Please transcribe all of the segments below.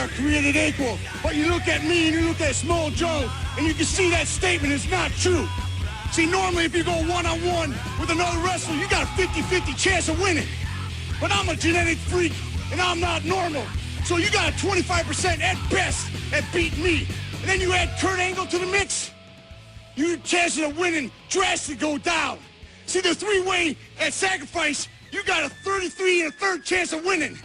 are created equal. But you look at me and you look at Small Joe, and you can see that statement is not true. See, normally if you go one-on-one with another wrestler, you got a 50-50 chance of winning. But I'm a genetic freak, and I'm not normal. So you got a 25% at best at beating me. And then you add Kurt Angle to the mix, your chances of winning drastically go down. See, the three-way at Sacrifice, you got a 33 1/3 chance of winning.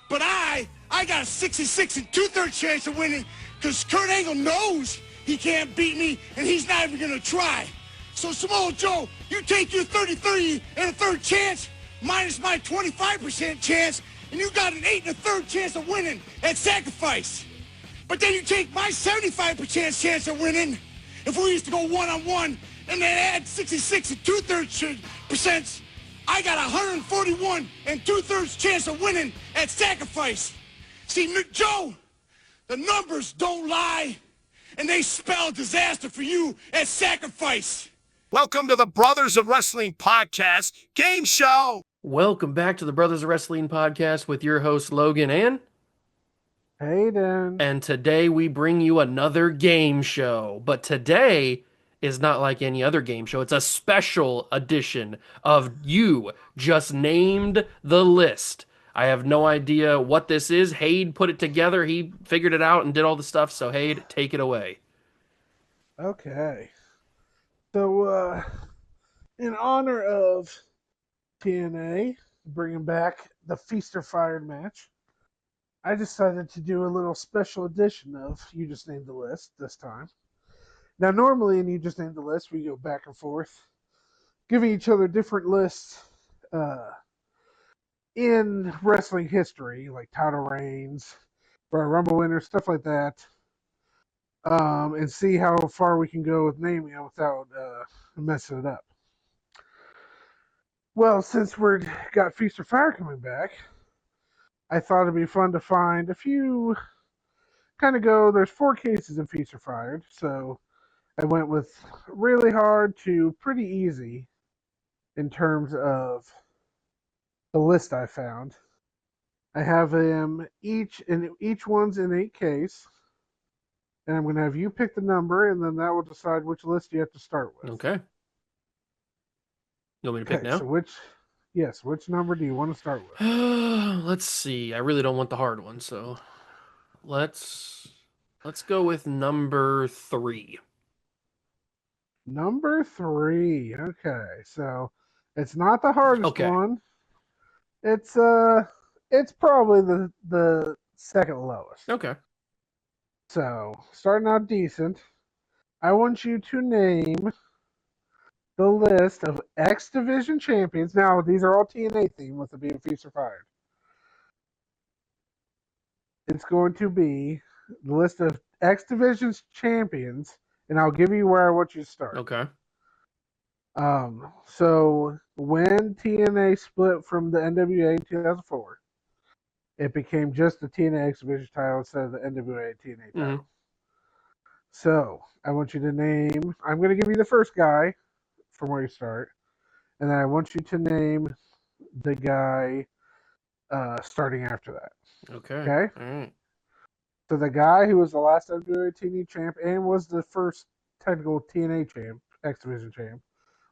But I got a 66 2/3 chance of winning because Kurt Angle knows he can't beat me, and he's not even going to try. So, Samoa Joe, you take your 33 1/3 chance minus my 25% chance, and you got an 8 1/3 chance of winning at Sacrifice. But then you take my 75% chance of winning, if we used to go one-on-one, and then add 66 2/3%, I got a 141 2/3 chance of winning at Sacrifice. See, Joe, the numbers don't lie, and they spell disaster for you at Sacrifice. Welcome to the Brothers of Wrestling Podcast Game Show. Welcome back to the Brothers of Wrestling Podcast with your host, Logan and Hayden. And today we bring you another game show. But today is not like any other game show. It's a special edition of You Just Named the List. I have no idea what this is. Hade put it together. He figured it out and did all the stuff. So, Hade, take it away. Okay. So, in honor of TNA bringing back the Feast or Fired match, I decided to do a little special edition of You Just Named the List this time. Now, normally in You Just Named the List, we go back and forth, giving each other different lists in wrestling history, like title reigns, Royal Rumble winners, stuff like that, and see how far we can go with naming it without messing it up. Well, since we've got Feast or Fire coming back, I thought it'd be fun to find a few, there's 4 cases of Feast or Fired, so I went with really hard to pretty easy in terms of the list I found. I have them each one's in 8 case, and I'm going to have you pick the number, and then that will decide which list you have to start with. Okay. You want me to pick now? So which number do you want to start with? Let's see. I really don't want the hard one, so let's go with number 3. Number 3. Okay, so it's not the hardest one. It's probably the second lowest. Okay. So starting out decent, I want you to name the list of X Division champions. Now these are all TNA themed with it being Feast or Fired. It's going to be the list of X Division's champions, and I'll give you where I want you to start. Okay. So when TNA split from the NWA in 2004, it became just the TNA X Division title instead of the NWA TNA title. Mm-hmm. So I want you to name. I'm going to give you the first guy from where you start, and then I want you to name the guy starting after that. Okay. Okay. All right. So the guy who was the last NWA TNA champ and was the first technical TNA champ, X Division champ,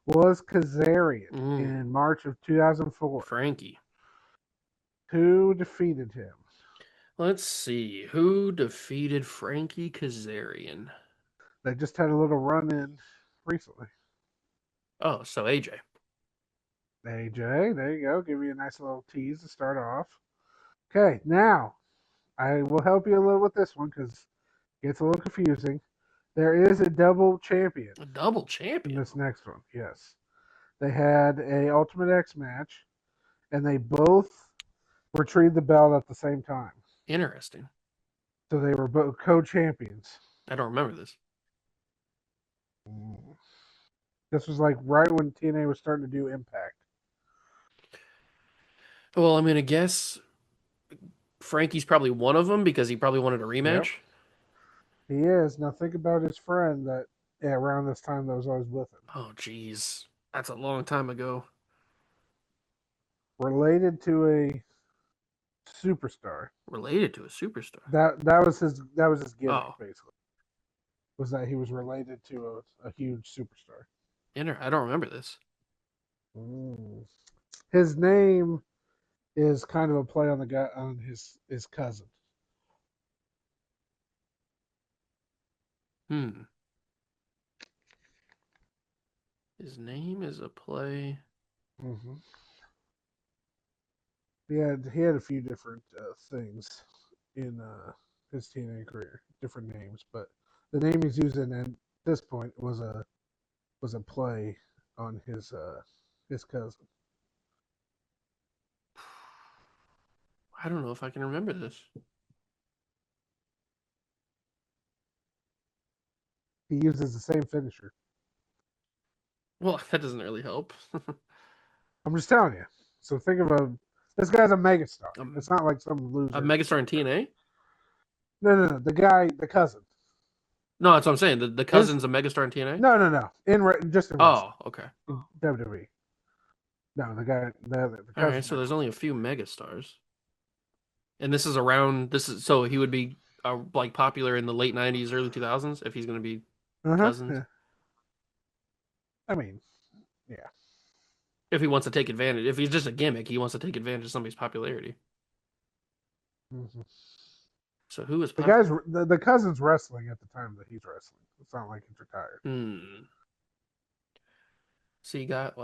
was Kazarian in March of 2004. Frankie. Who defeated him? Let's see. Who defeated Frankie Kazarian? They just had a little run-in recently. Oh, so AJ. AJ, there you go. Give you a nice little tease to start off. Okay, now, I will help you a little with this one because it gets a little confusing. There is a double champion. A double champion? In this next one, yes. They had a Ultimate X match, and they both retrieved the belt at the same time. Interesting. So they were both co-champions. I don't remember this. This was like right when TNA was starting to do Impact. Well, I'm going to guess Frankie's probably one of them because he probably wanted a rematch. Yep. He is. Now think about his friend that around this time that was always with him. Oh, geez. That's a long time ago. Related to a superstar. Related to a superstar. That was his gimmick Oh, basically. Was that he was related to a huge superstar. I don't remember this. Mm. His name is kind of a play on the guy on his cousin. His name is a play. Mm-hmm. He had a few different things in his TNA career, different names, but the name he's using at this point was a play on his cousin. I don't know if I can remember this. He uses the same finisher. Well, that doesn't really help. I'm just telling you. So think of this guy's a megastar. Um, It's not like some a loser. megastar in TNA? No. The cousin. No, that's what I'm saying. The His cousin's a megastar in TNA? no. Just in wrestling. Oh, okay. In WWE. No, the All right, cousin so never. there's only a few megastars. And so he would be like popular in the late 90s, early 2000s if he's going to be cousins. Yeah. I mean, yeah. If he wants to take advantage, if he's just a gimmick, he wants to take advantage of somebody's popularity. Mm-hmm. So who is The popular? guy's the cousin's wrestling at the time that he's wrestling. It's not like he's retired. So you got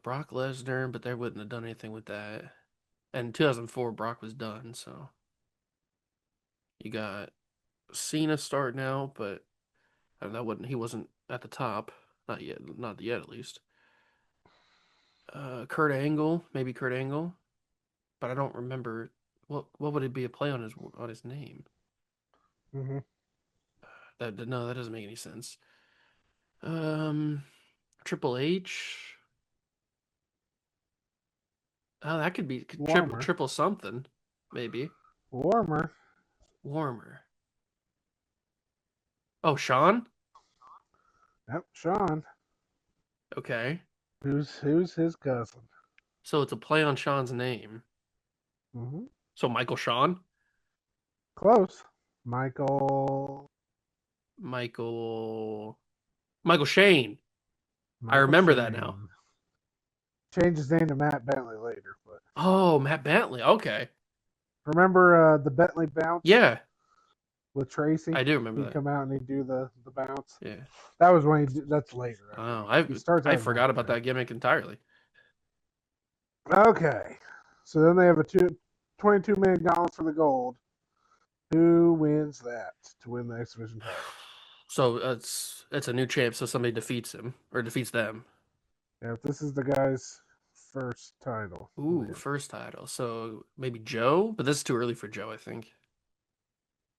Brock Lesnar, but they wouldn't have done anything with that. And in 2004, Brock was done, so you got Cena starting out, but he wasn't at the top, not yet at least. Maybe Kurt Angle, but I don't remember what would it be a play on his name. Mm-hmm. That doesn't make any sense. Um, Triple H. Oh, that could be Warmer. triple something, maybe. Warmer. Warmer. Oh, Sean? Yep, Sean. Okay. Who's his cousin? So it's a play on Sean's name. Mm-hmm. So Michael Sean? Close. Michael Michael Shane. I Michael remember that now. Shane. Changed his name to Matt Bentley later, but Oh, Matt Bentley. Okay. remember the Bentley bounce? Yeah, With Tracy? I do remember He'd that. come out and he'd do the bounce. Yeah. That was when that's later. Oh, He starts I out forgot about that gimmick entirely. Okay. So then they have a 22-man gauntlet for the gold. Who wins that to win the X Division title? So it's a new champ, so somebody defeats him or defeats them. Yeah, this is the guy's first title. Ooh, first title. So maybe Joe, but this is too early for Joe, I think.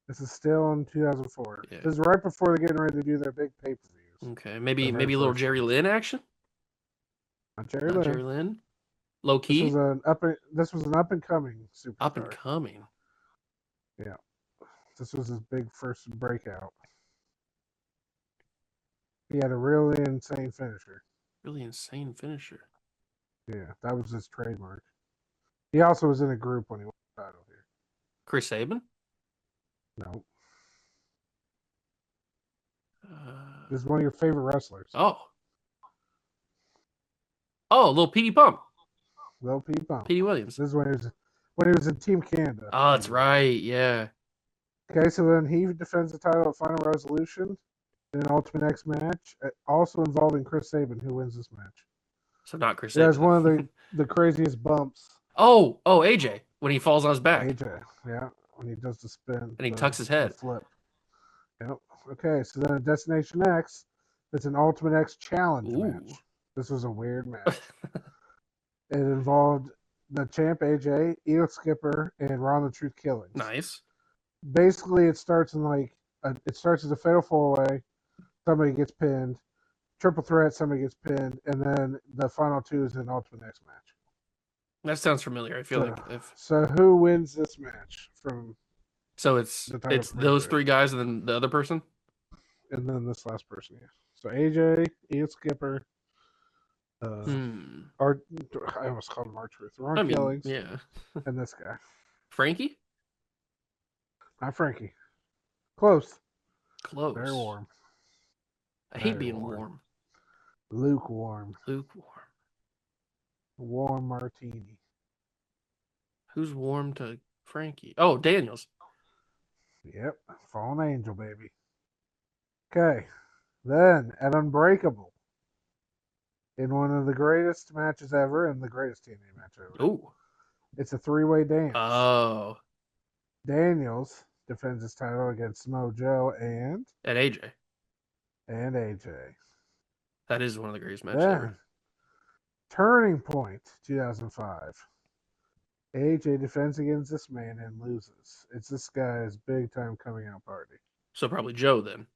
This is still in 2004. Yeah. This is right before they're getting ready to do their big pay-per-views. Okay, maybe a little Jerry Lynn action. Not Jerry Lynn. Jerry Lynn. Low key. This was an up and coming superstar. Up and coming. Yeah. This was his big first breakout. He had a really insane finisher. Really insane finisher. Yeah, that was his trademark. He also was in a group when he won the title here. Chris Sabin? No. This is one of your favorite wrestlers. Oh, little Petey Pump. Lil P. Pump. Petey Williams. This is when he was in Team Canada. Oh, that's right. Yeah. Okay, so then he defends the title at Final Resolution in an Ultimate X match, also involving Chris Sabin, who wins this match. So not Chris It has Sabin. one of the craziest bumps. Oh, AJ when he falls on his back. AJ, yeah, when he does the spin and he tucks his head. the flip. Yep. Okay, so then at Destination X, it's an Ultimate X challenge match. This was a weird match. It involved the champ AJ, Eel Skipper, and Ron the Truth Killings. Nice. Basically, it starts as a fatal four-way. Somebody gets pinned. Triple threat, somebody gets pinned, and then the final two is an Ultimate X match. That sounds familiar. I feel So who wins this match from? So it's those three guys and then the other person, and then this last person. Yeah. So AJ, Eel Skipper, Or I almost called him R-Truth. Ron Killings yeah. and this guy. Frankie? Not Frankie. Close. Close. Very warm. I hate Very being warm. warm. Lukewarm. Lukewarm. Warm martini. Who's warm to Frankie? Oh, Daniels. Yep. Fallen Angel, baby. Okay. Then at Unbreakable, in one of the greatest matches ever and the greatest TNA match ever, Oh. it's a three-way dance. Oh. Daniels defends his title against Samoa Joe and AJ. AJ. That is one of the greatest matches Then ever. Turning Point 2005. AJ defends against this man and loses. It's this guy's big time coming out party. So probably Joe then.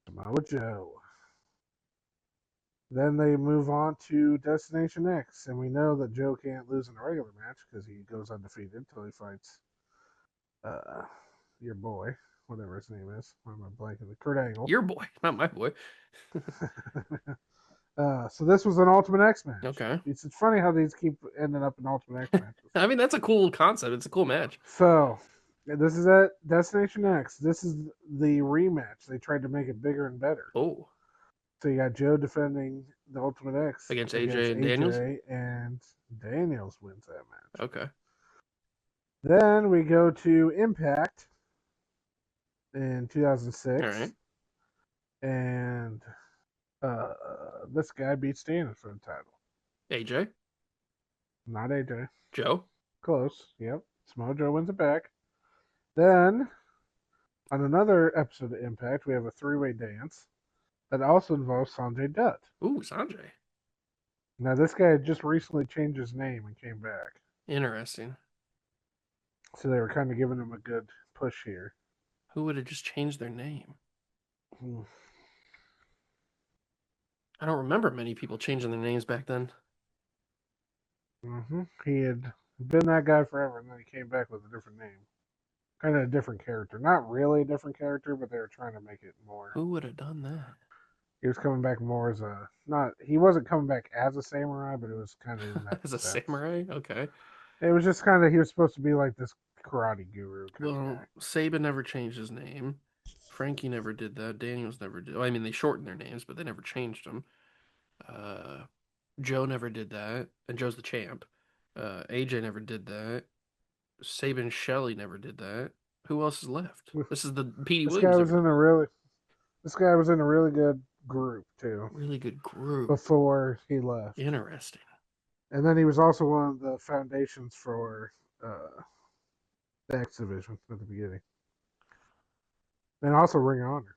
Samoa Joe. Then they move on to Destination X, and we know that Joe can't lose in a regular match because he goes undefeated until he fights your boy, whatever his name is. Why am I blanking? Kurt Angle. Your boy, not my boy. So this was an Ultimate X match. Okay. It's funny how these keep ending up in Ultimate X matches. I mean, that's a cool concept. It's a cool match. So this is at Destination X. This is the rematch. They tried to make it bigger and better. Oh. So you got Joe defending the Ultimate X Against AJ and Daniels? and Daniels wins that match. Okay. Then we go to Impact in 2006. All right. And this guy beats Daniels for the title. AJ? Not AJ. Joe? Close. Yep. Samoa Joe wins it back. Then, on another episode of Impact, we have a three-way dance that also involves Sanjay Dutt. Ooh, Sanjay. Now, this guy had just recently changed his name and came back. Interesting. So they were kind of giving him a good push here. Who would have just changed their name? I don't remember many people changing their names back then. He had been that guy forever, and then he came back with a different name. Kind of a different character. Not really a different character, but they were trying to make it more. Who would have done that? He was coming back more as a not. He wasn't coming back as a samurai, but it was kind of in that As a sense. samurai? Okay. It was just kind of he was supposed to be like this karate guru kind of Well, guy. Saban never changed his name. Frankie never did that. Daniels never did. Well, I mean, they shortened their names, but they never changed them. Joe never did that, and Joe's the champ. AJ never did that. Saban Shelley never did that. Who else is left? This is the Petey This Williams. guy was in a really. This guy was in a really good group too. Really good group. Before he left. Interesting. And then he was also one of the foundations for the X Division at the beginning. And also Ring of Honor.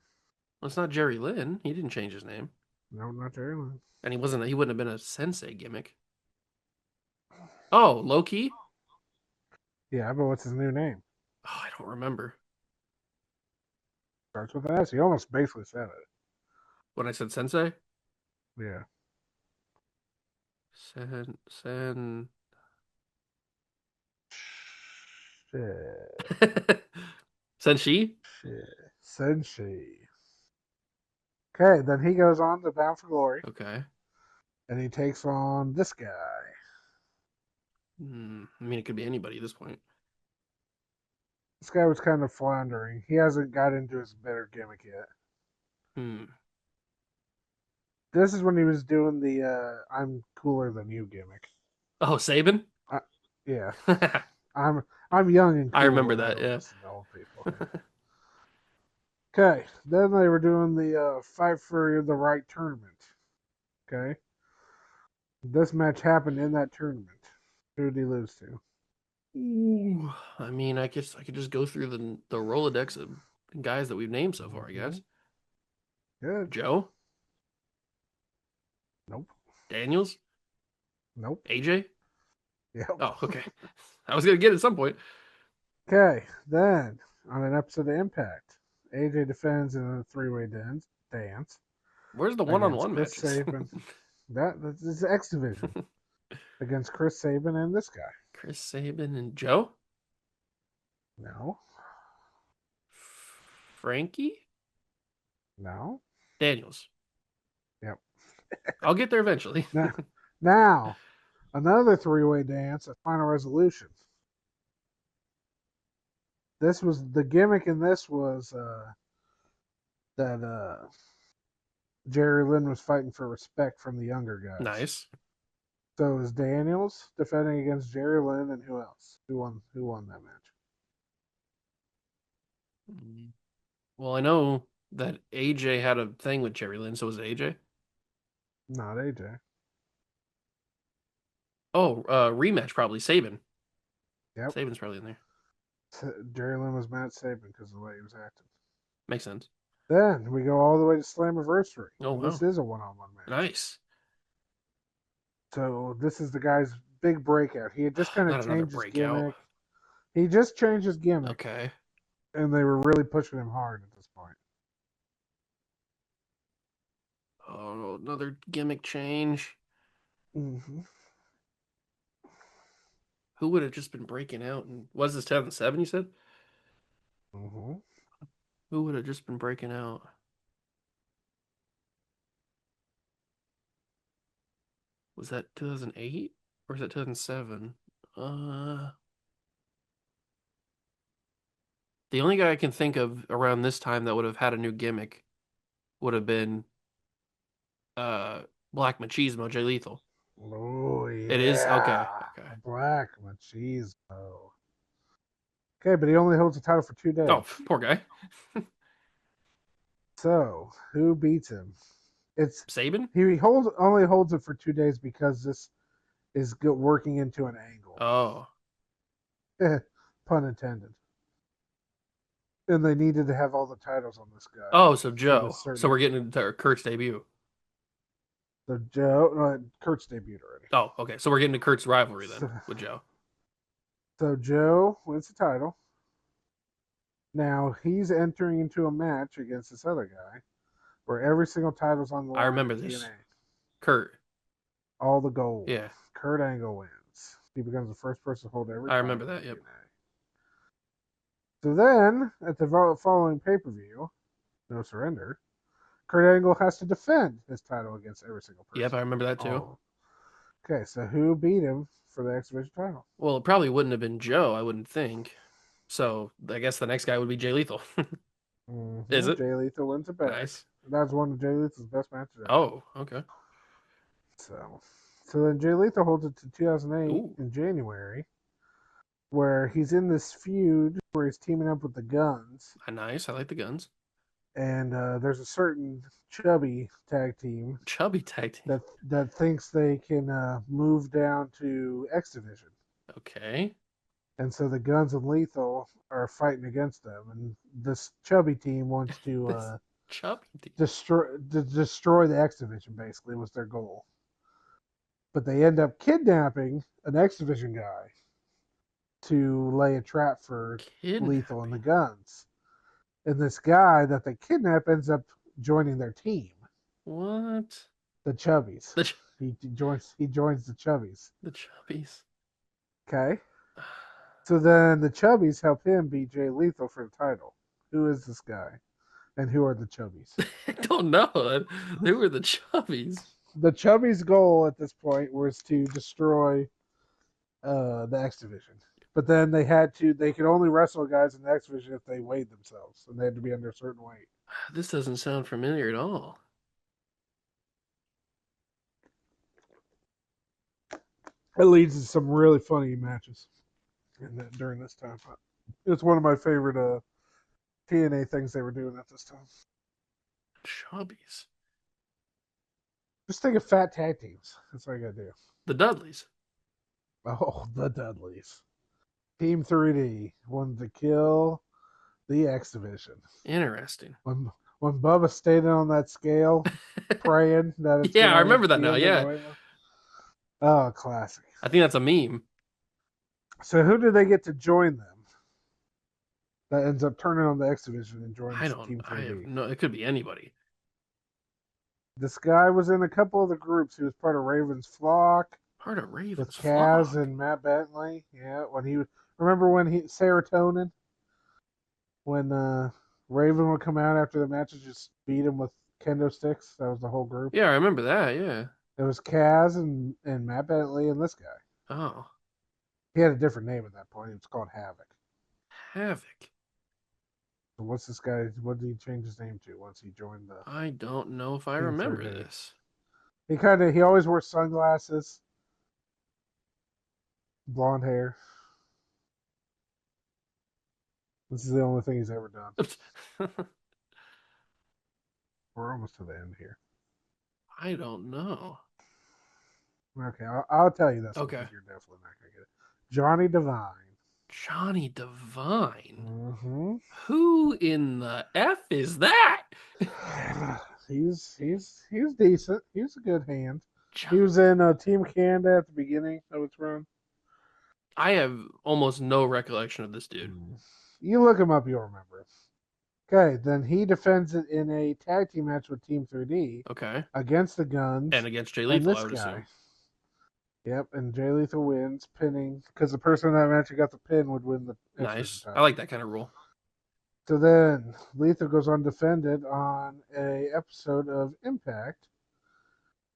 Well, it's not Jerry Lynn. He didn't change his name. No, not Jerry Lynn. And he wouldn't have been a sensei gimmick. Oh, Loki? Yeah, but what's his new name? Oh, I don't remember. Starts with an S. He almost basically said it. When I said sensei? Yeah. Sen. Shit. Senshi? Shit. Senshi. Okay, then he goes on to Bound for Glory. Okay. And he takes on this guy. I mean, it could be anybody at this point. This guy was kind of floundering. He hasn't got into his better gimmick yet. This is when he was doing the I'm cooler than you gimmick. Oh, Saban? Yeah. I'm young and cool. I remember that, yeah. Old people. Okay. Then they were doing the Fight for the Right tournament. Okay. This match happened in that tournament. Who did he lose to? Ooh, I mean, I guess I could just go through the Rolodex of guys that we've named so far, I guess. Good. Joe? Nope. Daniels? Nope. AJ? Yep. Oh, okay. I was going to get it at some point. Okay. Then, on an episode of Impact, AJ defends in a three-way dance. Where's the one-on-one Chris matches? Sabin. That's the X Division. Against Chris Sabin and this guy. Chris Sabin and Joe? No. Frankie? No. Daniels. Yep. I'll get there eventually. Now, another three-way dance at Final Resolution. This was the gimmick in this was that Jerry Lynn was fighting for respect from the younger guys. Nice. So it was Daniels defending against Jerry Lynn, and who else? Who won that match? Well, I know that AJ had a thing with Jerry Lynn, so was it AJ? Not AJ. Oh, rematch probably Saban. Yep. Saban's probably in there. Jerry Lynn was Matt Saban because of the way he was acting. Makes sense. Then we go all the way to Slammiversary. Oh, wow. This is a one-on-one match. Nice. So this is the guy's big breakout. He had just kind of Not another changed his breakout. gimmick. He just changed his gimmick, Okay. and they were really pushing him hard at this point. Oh, another gimmick change. Mm-hmm. Who would have just been breaking out? And was this 2007? You said. Mm-hmm. Who would have just been breaking out? Was that 2008 or was that 2007? The only guy I can think of around this time that would have had a new gimmick would have been Black Machismo, Jay Lethal. Oh yeah. It is okay. Okay. Black Machismo. Okay, but he only holds the title for 2 days. Oh, poor guy. So who beats him? It's Saban? he only holds it for 2 days because this is working into an angle. Oh. Pun intended. And they needed to have all the titles on this guy. Oh, so Joe. So we're getting into Kurt's debut. So Joe, Kurt's debuted already. Oh, okay. So we're getting to Kurt's rivalry then with Joe. So Joe wins the title. Now he's entering into a match against this other guy where every single title's on the line. I remember this. Kurt. All the gold. Yeah. Kurt Angle wins. He becomes the first person to hold every I title. remember that, yep. So then, at the following pay-per-view, No Surrender, Kurt Angle has to defend his title against every single person. Yep, I remember that too. Oh. Okay, so who beat him for the X Division title? Well, it probably wouldn't have been Joe, I wouldn't think. So I guess the next guy would be Jay Lethal. Mm-hmm. Is it? Jay Lethal wins it back. Nice. That's one of Jay Lethal's best matches ever. Oh, okay. So then Jay Lethal holds it to 2008 Ooh. in January, where he's in this feud where he's teaming up with the Guns. Nice. I like the Guns. And there's a certain chubby tag team. Chubby tag team. That thinks they can move down to X Division. Okay. And so the Guns and Lethal are fighting against them, and this chubby team wants to chubby team. destroy the X Division. Basically, was their goal. But they end up kidnapping an X Division guy to lay a trap for Lethal and the Guns. And this guy that they kidnap ends up joining their team. What? The Chubbies. He joins the Chubbies. The Chubbies. Okay. So then the Chubbies help him beat Jay Lethal for the title. Who is this guy? And who are the Chubbies? I don't know. Who are the Chubbies? The Chubbies' goal at this point was to destroy the X Division. But then they could only wrestle guys in the X Division if they weighed themselves, and they had to be under a certain weight. This doesn't sound familiar at all. It leads to some really funny matches during this time. It's one of my favorite TNA things they were doing at this time. Chubbies. Just think of fat tag teams. That's all you gotta do. The Dudleys. Oh, the Dudleys. Team 3D wanted to kill the X Division. Interesting. When Bubba stayed on that scale, praying that it's I remember that now. Yeah. Oh, classic. I think that's a meme. So who do they get to join them? That ends up turning on the X Division and joins Team 3D. No, it could be anybody. This guy was in a couple of the groups. He was part of Raven's Flock. Part of Raven's with Kaz Flock. and Matt Bentley. Yeah, remember when Serotonin? When Raven would come out after the matches, just beat him with kendo sticks. That was the whole group. Yeah, I remember that. Yeah. It was Kaz and Matt Bentley and this guy. Oh, He had a different name at that point. He was called Havoc. Havoc. So what's this guy? What did he change his name to once he joined the I don't know if I Team remember 3D? this. He always wore sunglasses, blonde hair. This is the only thing he's ever done. We're almost to the end here. I don't know. Okay, I'll tell you this one Okay. because you're definitely not gonna get it. Johnny Devine. Johnny Devine. Mm-hmm. Who in the F is that? He's decent. He's a good hand. He Jo- was in Team Canada at the beginning of its run. I have almost no recollection of this dude. You look him up, you'll remember. Okay, then he defends it in a tag team match with Team 3D Okay. against the Guns And against Jay and Lethal, this I would guy. assume. Yep, and Jay Lethal wins, pinning, because the person in that match who got the pin would win the Nice. title. I like that kind of rule. So then Lethal goes undefended on a episode of Impact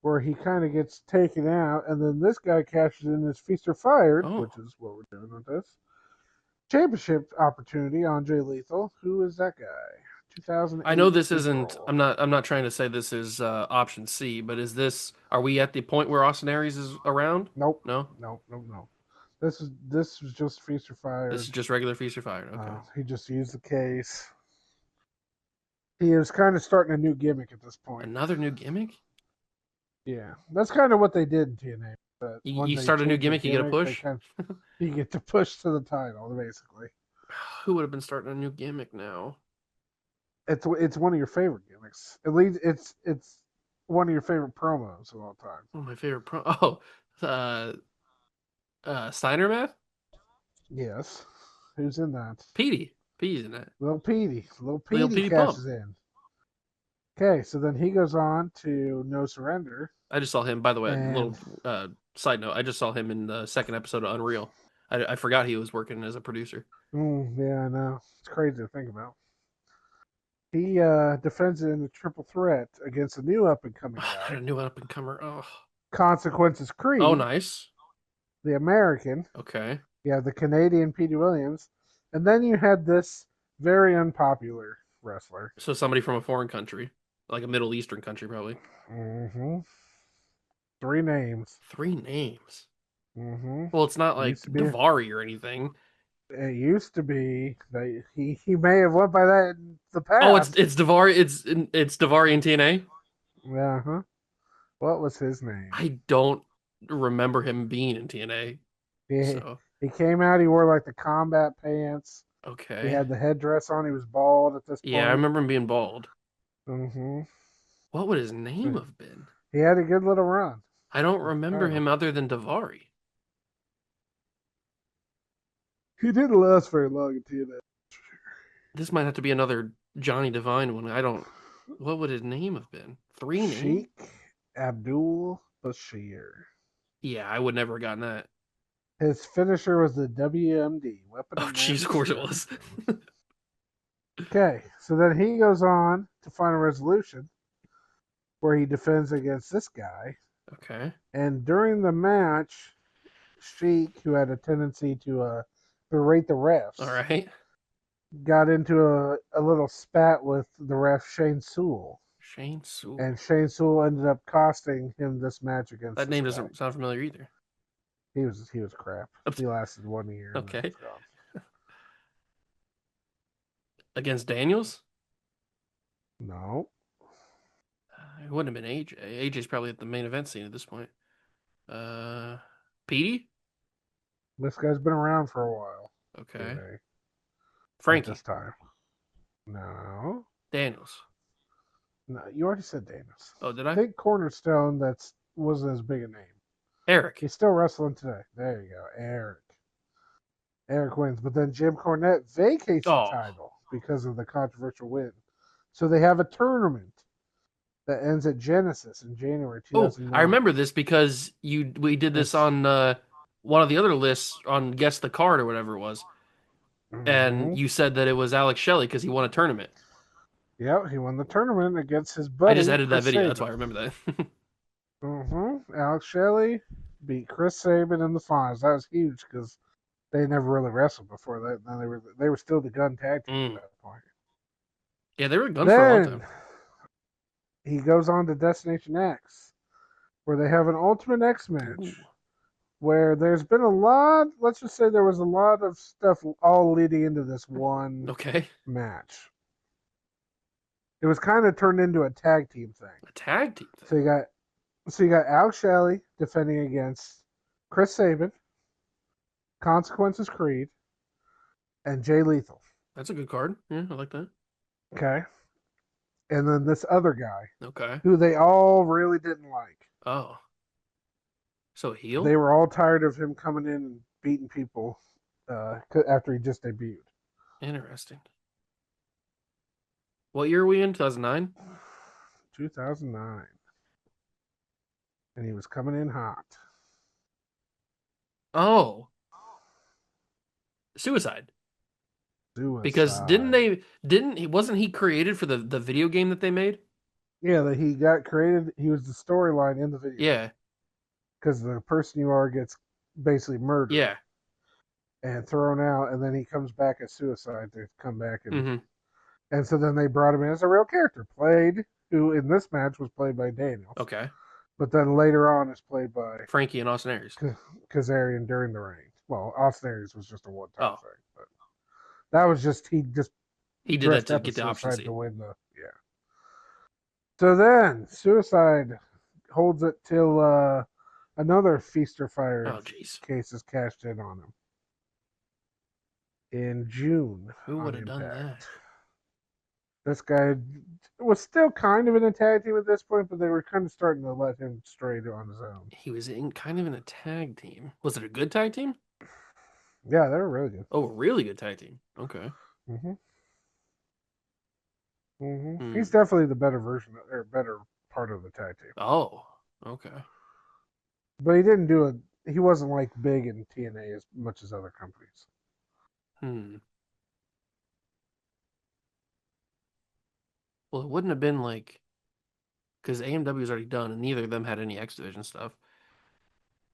where he kind of gets taken out, and then this guy cashes in his Feast or Fired, Oh. which is what we're doing with this championship opportunity on Jay Lethal. Who is that guy? 2008. I know this isn't. April. I'm not trying to say this is option C, but is this? Are we at the point where Austin Aries is around? Nope. No. No. This was just Feast or Fired. This is just regular Feast or Fired. Okay. He just used the case. He is kind of starting a new gimmick at this point. Another new gimmick? Yeah, that's kind of what they did in TNA. But when You they start a new changed the gimmick, you get a push. You get to push to the title, basically. Who would have been starting a new gimmick now? It's one of your favorite gimmicks. At least it's one of your favorite promos of all time. Oh, my favorite pro. Oh, Steiner Math? Yes. Who's in that? Petey. Petey's in that. Little Petey. Little Lil Petey Petey cashes Pump. in. Okay, so then he goes on to No Surrender. I just saw him. By the way, And- little side note. I just saw him in the second episode of Unreal. I forgot he was working as a producer. Yeah, I know. It's crazy to think about. He defends it in the triple threat against a new up and coming Oh, guy. a new up and comer. Oh. Consequences Creed. Oh, nice. The American. Okay. You have the Canadian Petey Williams. And then you had this very unpopular wrestler. So somebody from a foreign country, like a Middle Eastern country, probably. Mm-hmm. 3 names. 3 names. Mm-hmm. Well, it's not like Used to be- Davari or anything. It used to be that he may have went by that in the past. Oh, it's Davari. It's Davari in TNA. Yeah. Huh. What was his name? I don't remember him being in TNA. He, So he came out. He wore like the combat pants. okay. He had the headdress on. He was bald at this point. Yeah, I remember him being bald. Mm-hmm. What would his name have been? He had a good little run. I don't remember title. him other than Davari. He didn't last very long in TNA. This might have to be another Johnny Devine one. I don't. What would his name have been? 3 names? Sheikh Abdul Bashir. Yeah, I would never have gotten that. His finisher was the WMD. Weapon Oh, of jeez, Mass of course it Destruction. was. Okay, so then he goes on to Final Resolution, where he defends against this guy. Okay. And during the match, Sheik, who had a tendency to berate the refs, All right. got into a little spat with the ref Shane Sewell. Shane Sewell. And Shane Sewell ended up costing him this match against That name this doesn't guy. sound familiar either. He was crap. He lasted 1 year. And Okay. then was gone. Against Daniels? No. It wouldn't have been AJ. AJ's probably at the main event scene at this point. Petey? This guy's been around for a while. Okay. TNA, at Frankie? this time. No. Daniels? No, you already said Danis. Oh, did I I? think Cornerstone wasn't as big a name. Eric? He's still wrestling today. There you go, Eric. Eric wins, but then Jim Cornette vacates Oh. the title because of the controversial win. So they have a tournament that ends at Genesis in January Oh, 2009. I remember this because we did this It's- on one of the other lists on Guess the Card or whatever it was. Mhm. And you said that it was Alex Shelley because he won a tournament. Yep, he won the tournament against his I just buddy edited that Chris video. That's Sabin. why I remember that. Alex Shelley beat Chris Sabin in the finals. That was huge because they never really wrestled before that. And they were still the gun tag team at Mm. that point. Yeah, they were guns for a long Then time. he goes on to Destination X, where they have an Ultimate X Ooh. match. Where there's been a lot, let's just say there was a lot of stuff all leading into this one Okay. match. It was kind of turned into a tag team thing. A tag team thing. So you got Alex Shelley defending against Chris Sabin, Consequences Creed, and Jay Lethal. That's a good card. Yeah, I like that. Okay. And then this other guy Okay. who they all really didn't like. Oh. So heel? They were all tired of him coming in and beating people after he just debuted. Interesting. What year are we in? 2009? 2009. And he was coming in hot. Oh. Suicide. Because Suicide. wasn't he created for the video game that they made? Yeah, that he got created. He was the storyline in the video. Yeah. Because the person you are gets basically murdered. Yeah. And thrown out, and then he comes back as Suicide to come back Mm-hmm. and so then they brought him in as a real character, who in this match was played by Daniels, Okay. but then later on is played by Frankie and Austin Aries. Kazarian during the reign. Well, Austin Aries was just a one-time Oh. thing, but that was he just He did that dressed to up get as the option Suicide seat. to win yeah. So then Suicide holds it till another Feast or Fire Oh, jeez. case is cashed in on him in June Who would on have done that? Impact. This guy was still kind of in a tag team at this point, but they were kind of starting to let him stray on his own. He was kind of in a tag team. Was it a good tag team? Yeah, they were really good. Oh, a really good tag team. Okay. He's definitely the better version or better part of the tag team. Oh, okay. But he didn't do it. He wasn't like big in TNA as much as other companies. Well, it wouldn't have been like because AMW was already done, and neither of them had any X Division stuff,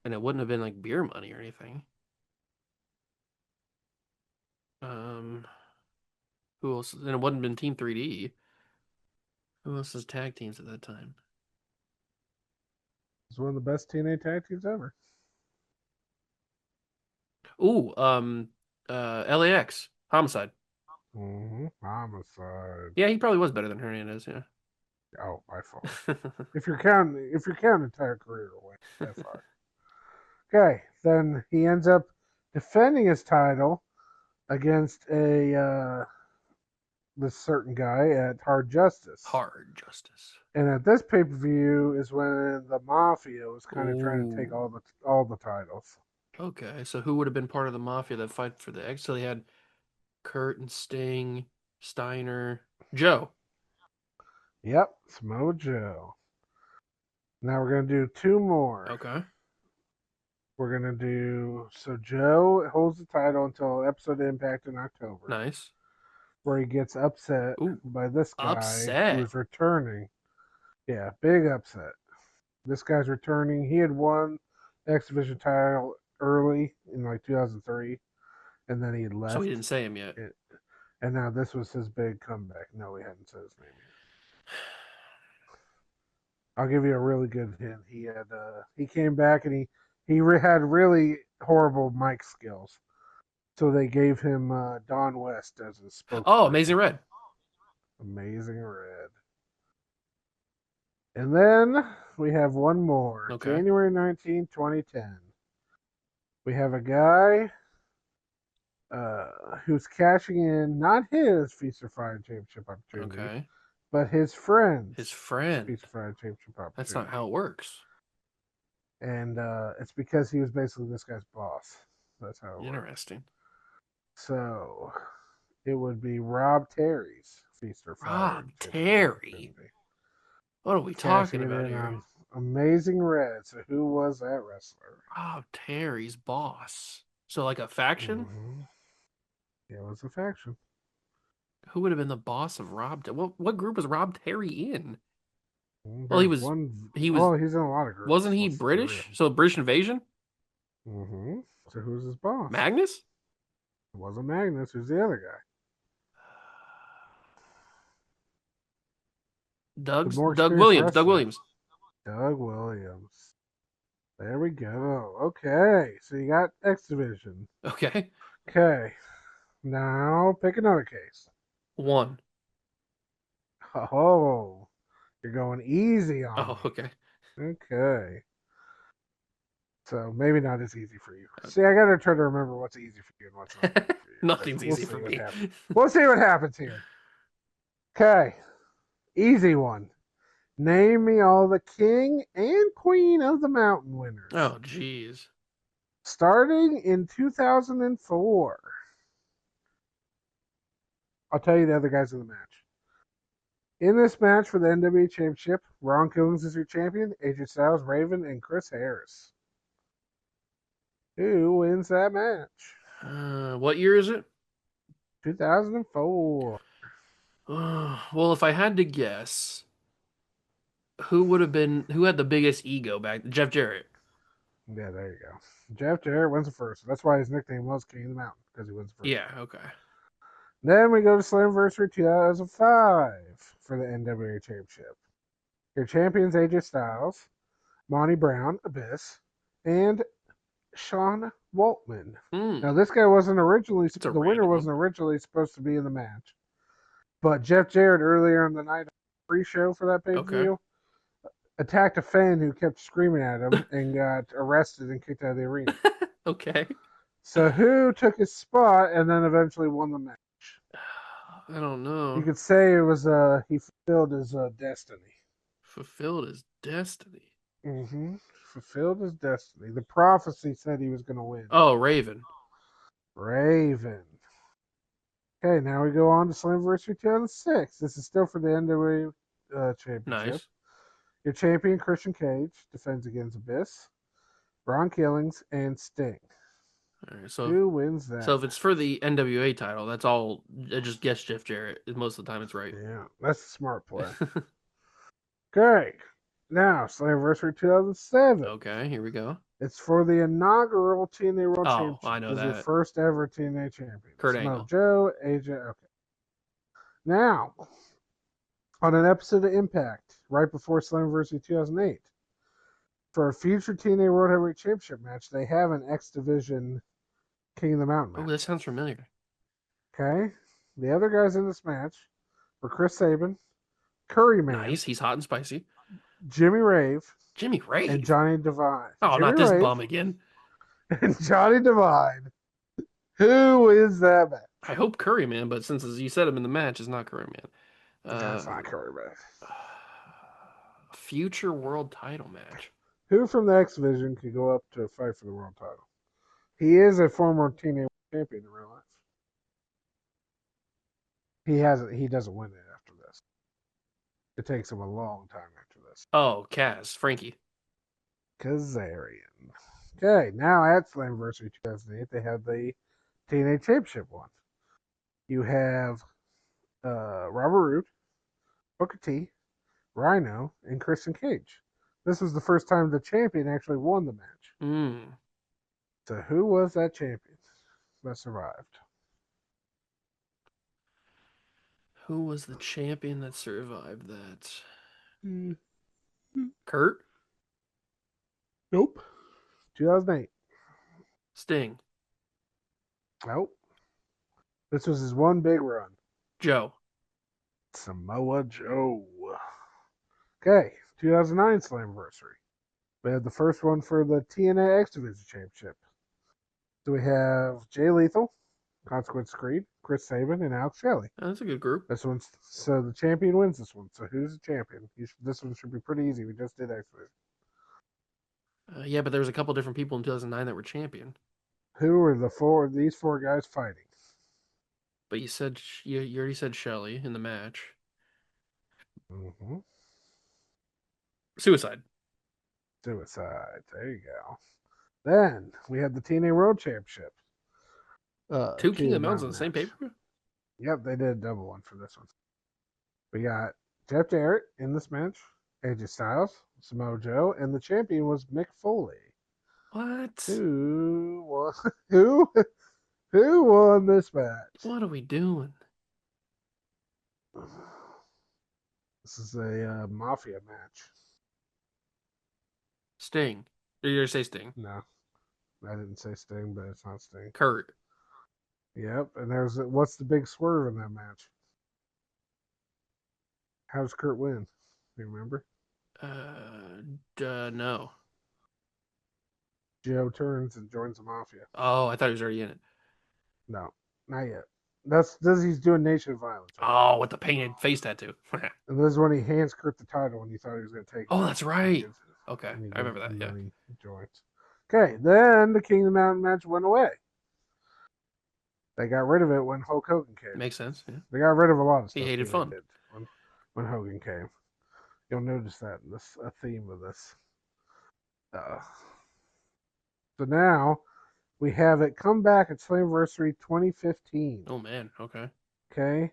and it wouldn't have been like beer money or anything. Who else? And it wouldn't have been Team 3D. Who else was tag teams at that time? It's one of the best TNA tag teams ever. Ooh, LAX Homicide. Homicide. Yeah, he probably was better than Hernandez. Yeah. Oh, by far. if you're counting entire career away, by far. Okay, then he ends up defending his title against this certain guy at Hard Justice. Hard Justice. And at this pay per view is when the Mafia was kind of trying to take Ooh. all the titles. Okay, so who would have been part of the Mafia that fight for the X? So they had Kurt and Sting, Steiner, Joe. Yep, Samoa Joe. Now we're gonna do two more. Okay. We're gonna do Joe holds the title until episode Impact in October. Nice. Where he gets upset Ooh, by this guy upset. who is returning. Yeah, big upset. This guy's returning. He had won the X Division title early in like 2003, and then he left. So he didn't say him yet. And now this was his big comeback. No, he hadn't said his name yet. I'll give you a really good hint. He came back and he had really horrible mic skills, so they gave him Don West as a spokesperson. Oh, Amazing Red. Amazing Red. And then we have one more. Okay. January 19, 2010. We have a guy who's cashing in not his Feast or Fire Championship opportunity, Okay. but his friend's His friend. Feast or Fire Championship opportunity. That's not how it works. And it's because he was basically this guy's boss. That's how it Interesting. works. So it would be Rob Terry's Feast or Fire. Rob Terry. What are we talking about here? Amazing Red. So who was that wrestler? Rob Terry's boss. So like a faction? Mm-hmm. Yeah, it was a faction. Who would have been the boss of Rob? What group was Rob Terry in? Well, There's one. he was Oh, he's in a lot of groups. wasn't he What's the three British? of them? So British Invasion? So who's his boss? Magnus? It wasn't Magnus. Who's the other guy? With more Doug experienced Williams. Doug wrestler. Williams. Doug Williams. There we go. Okay, so you got X Division. Okay. Okay, now pick another case. 1. Oh, you're going easy on Oh, me. okay. Okay. So maybe not as easy for you. See, I gotta try to remember what's easy for you and what's not easy for you. Nothing's We'll easy see for what me. happens. We'll see what happens here. Okay, easy one. Name me all the king and queen of the mountain winners. Oh, jeez. Starting in 2004. I'll tell you the other guys in the match. In this match for the NWA Championship, Ron Killings is your champion, AJ Styles, Raven, and Chris Harris. Who wins that match? What year is it? 2004. Well, if I had to guess, who had the biggest ego back? Jeff Jarrett. Yeah, there you go. Jeff Jarrett wins the first. That's why his nickname was King of the Mountain, because he wins the first. Yeah, okay. Then we go to Slammiversary 2005 for the NWA Championship. Your champions AJ Styles, Monty Brown, Abyss, and Sean Waltman. Now, this guy wasn't originally, It's a the winner random wasn't originally supposed to be in the match. But Jeff Jarrett, earlier in the night, pre-show for that pay-per-view, attacked a fan who kept screaming at him and got arrested and kicked out of the arena. Okay. So who took his spot and then eventually won the match? I don't know. You could say it was he fulfilled his destiny. Fulfilled his destiny. Fulfilled his destiny. The prophecy said he was going to win. Oh, Raven. Raven. Okay, now we go on to Slammiversary 2006. This is still for the NWA Championship. Nice. Your champion, Christian Cage, defends against Abyss, Ron Killings, and Sting. All right, Who wins that? So if it's for the NWA title, that's all. I just guess Jeff Jarrett. Most of the time, it's right. Yeah, that's a smart play. Okay, now Slammiversary 2007. Okay, here we go. It's for the inaugural TNA World Oh, Championship. I know This is your that. first ever TNA champion. Kurt Samoa Angle. Joe, AJ. Okay. Now, on an episode of Impact, right before Slammiversary 2008, for a future TNA World Heavyweight Championship match, they have an X Division King of the Mountain match. Oh, that sounds familiar. Okay? The other guys in this match were Chris Sabin, Curry Man, Nice. He's hot and spicy. Jimmy Rave, Jimmy Rave. and Johnny Devine. Oh, Jimmy not this Rave bum again. and Johnny Devine. Who is that match? I hope Curry Man, but since you said him in the match, it's not Curry Man. That's not Curry Man. Future world title match. Who from the X Division could go up to fight for the world title? He is a former TNA champion in real life. He doesn't win it after this. It takes him a long time after this. Oh, Kaz, Frankie. Kazarian. Okay, now at Slammiversary 2008, they have the TNA Championship one. You have Robert Roode, Booker T, Rhino, and Christian Cage. This was the first time the champion actually won the match. So who was that champion that survived? Who was the champion that survived that? Kurt? Nope. 2008. Sting. Nope. This was his one big run. Joe. Samoa Joe. Okay, 2009 Slammiversary. We had the first one for the TNA X Division Championship. So we have Jay Lethal, Consequence Creed, Chris Sabin, and Alex Shelley. Oh, that's a good group. This one's so the champion wins this one. So who's the champion? This one should be pretty easy. We just did X Division. Yeah, but there was a couple different people in 2009 that were champion. Who are these four guys fighting? But you said you already said Shelley in the match. Suicide. Suicide. There you go. Then we had the TNA World Championship. Two King of the Mountains on the same paper? Yep, they did a double one for this one. We got Jeff Jarrett in this match, AJ Styles, Samoa Joe, and the champion was Mick Foley. What? Who won? Who won this match? What are we doing? This is a mafia match. Sting. Did you say Sting? No, I didn't say Sting, but it's not Sting. Kurt. Yep, and what's the big swerve in that match? How does Kurt win? Do you remember? No. Joe turns and joins the mafia. Oh, I thought he was already in it. No, not yet. He's doing Nation of Violence. Right? Oh, with the painted face tattoo. And this is when he hands Kurt the title when he thought he was going to take it. Oh, that's right. And Okay, he I remember that. and Yeah. then he joins. Okay, then the King of the Mountain match went away. They got rid of it when Hulk Hogan came. Makes sense. Yeah. They got rid of a lot of stuff. He hated fun. When Hogan came. You'll notice that this a theme of this. So now we have it come back at Slammiversary 2015. Oh man. Okay. Okay,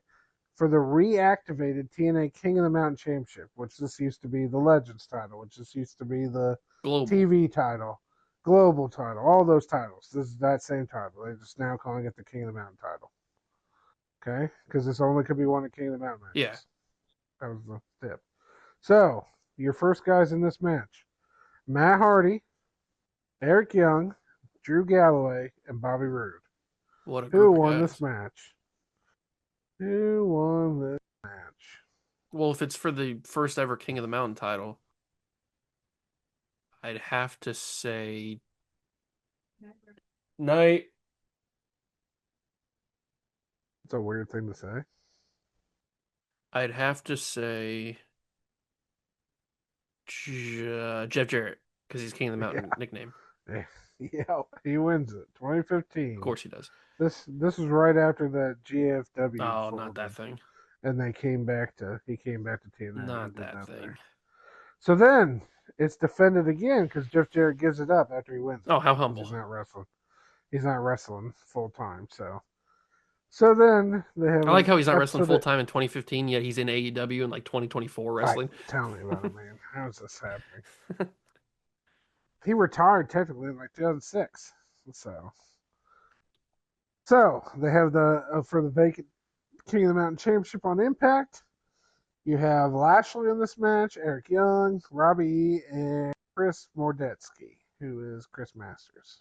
for the reactivated TNA King of the Mountain Championship, which this used to be the Legends title, which this used to be the Global. TV title, Global title, all those titles. This is that same title. They're just now calling it the King of the Mountain title. Okay, because this only could be one of King of the Mountain matches. Yeah. That was the tip. So your first guys in this match: Matt Hardy, Eric Young, Drew Galloway, and Bobby Roode. What a group Who of won guys. this match? Who won this match? Well, if it's for the first ever King of the Mountain title, I'd have to say Night. It's a weird thing to say. I'd have to say Jeff Jarrett because he's King of the Mountain nickname. Yeah, he wins it. 2015. Of course he does. This was right after that GFW. Oh, not that thing. And he came back to TNA. Not that thing. There. So then it's defended again because Jeff Jarrett gives it up after he wins. Oh, how humble. He's not wrestling. He's not wrestling full time. So then they have. I like how he's not wrestling full time in 2015, yet he's in AEW in like 2024 wrestling. Tell me about it, man. How is this happening? He retired technically in like 2006. So they have the for the vacant King of the Mountain Championship on Impact. You have Lashley in this match, Eric Young, Robbie E, and Chris Mordetsky, who is Chris Masters.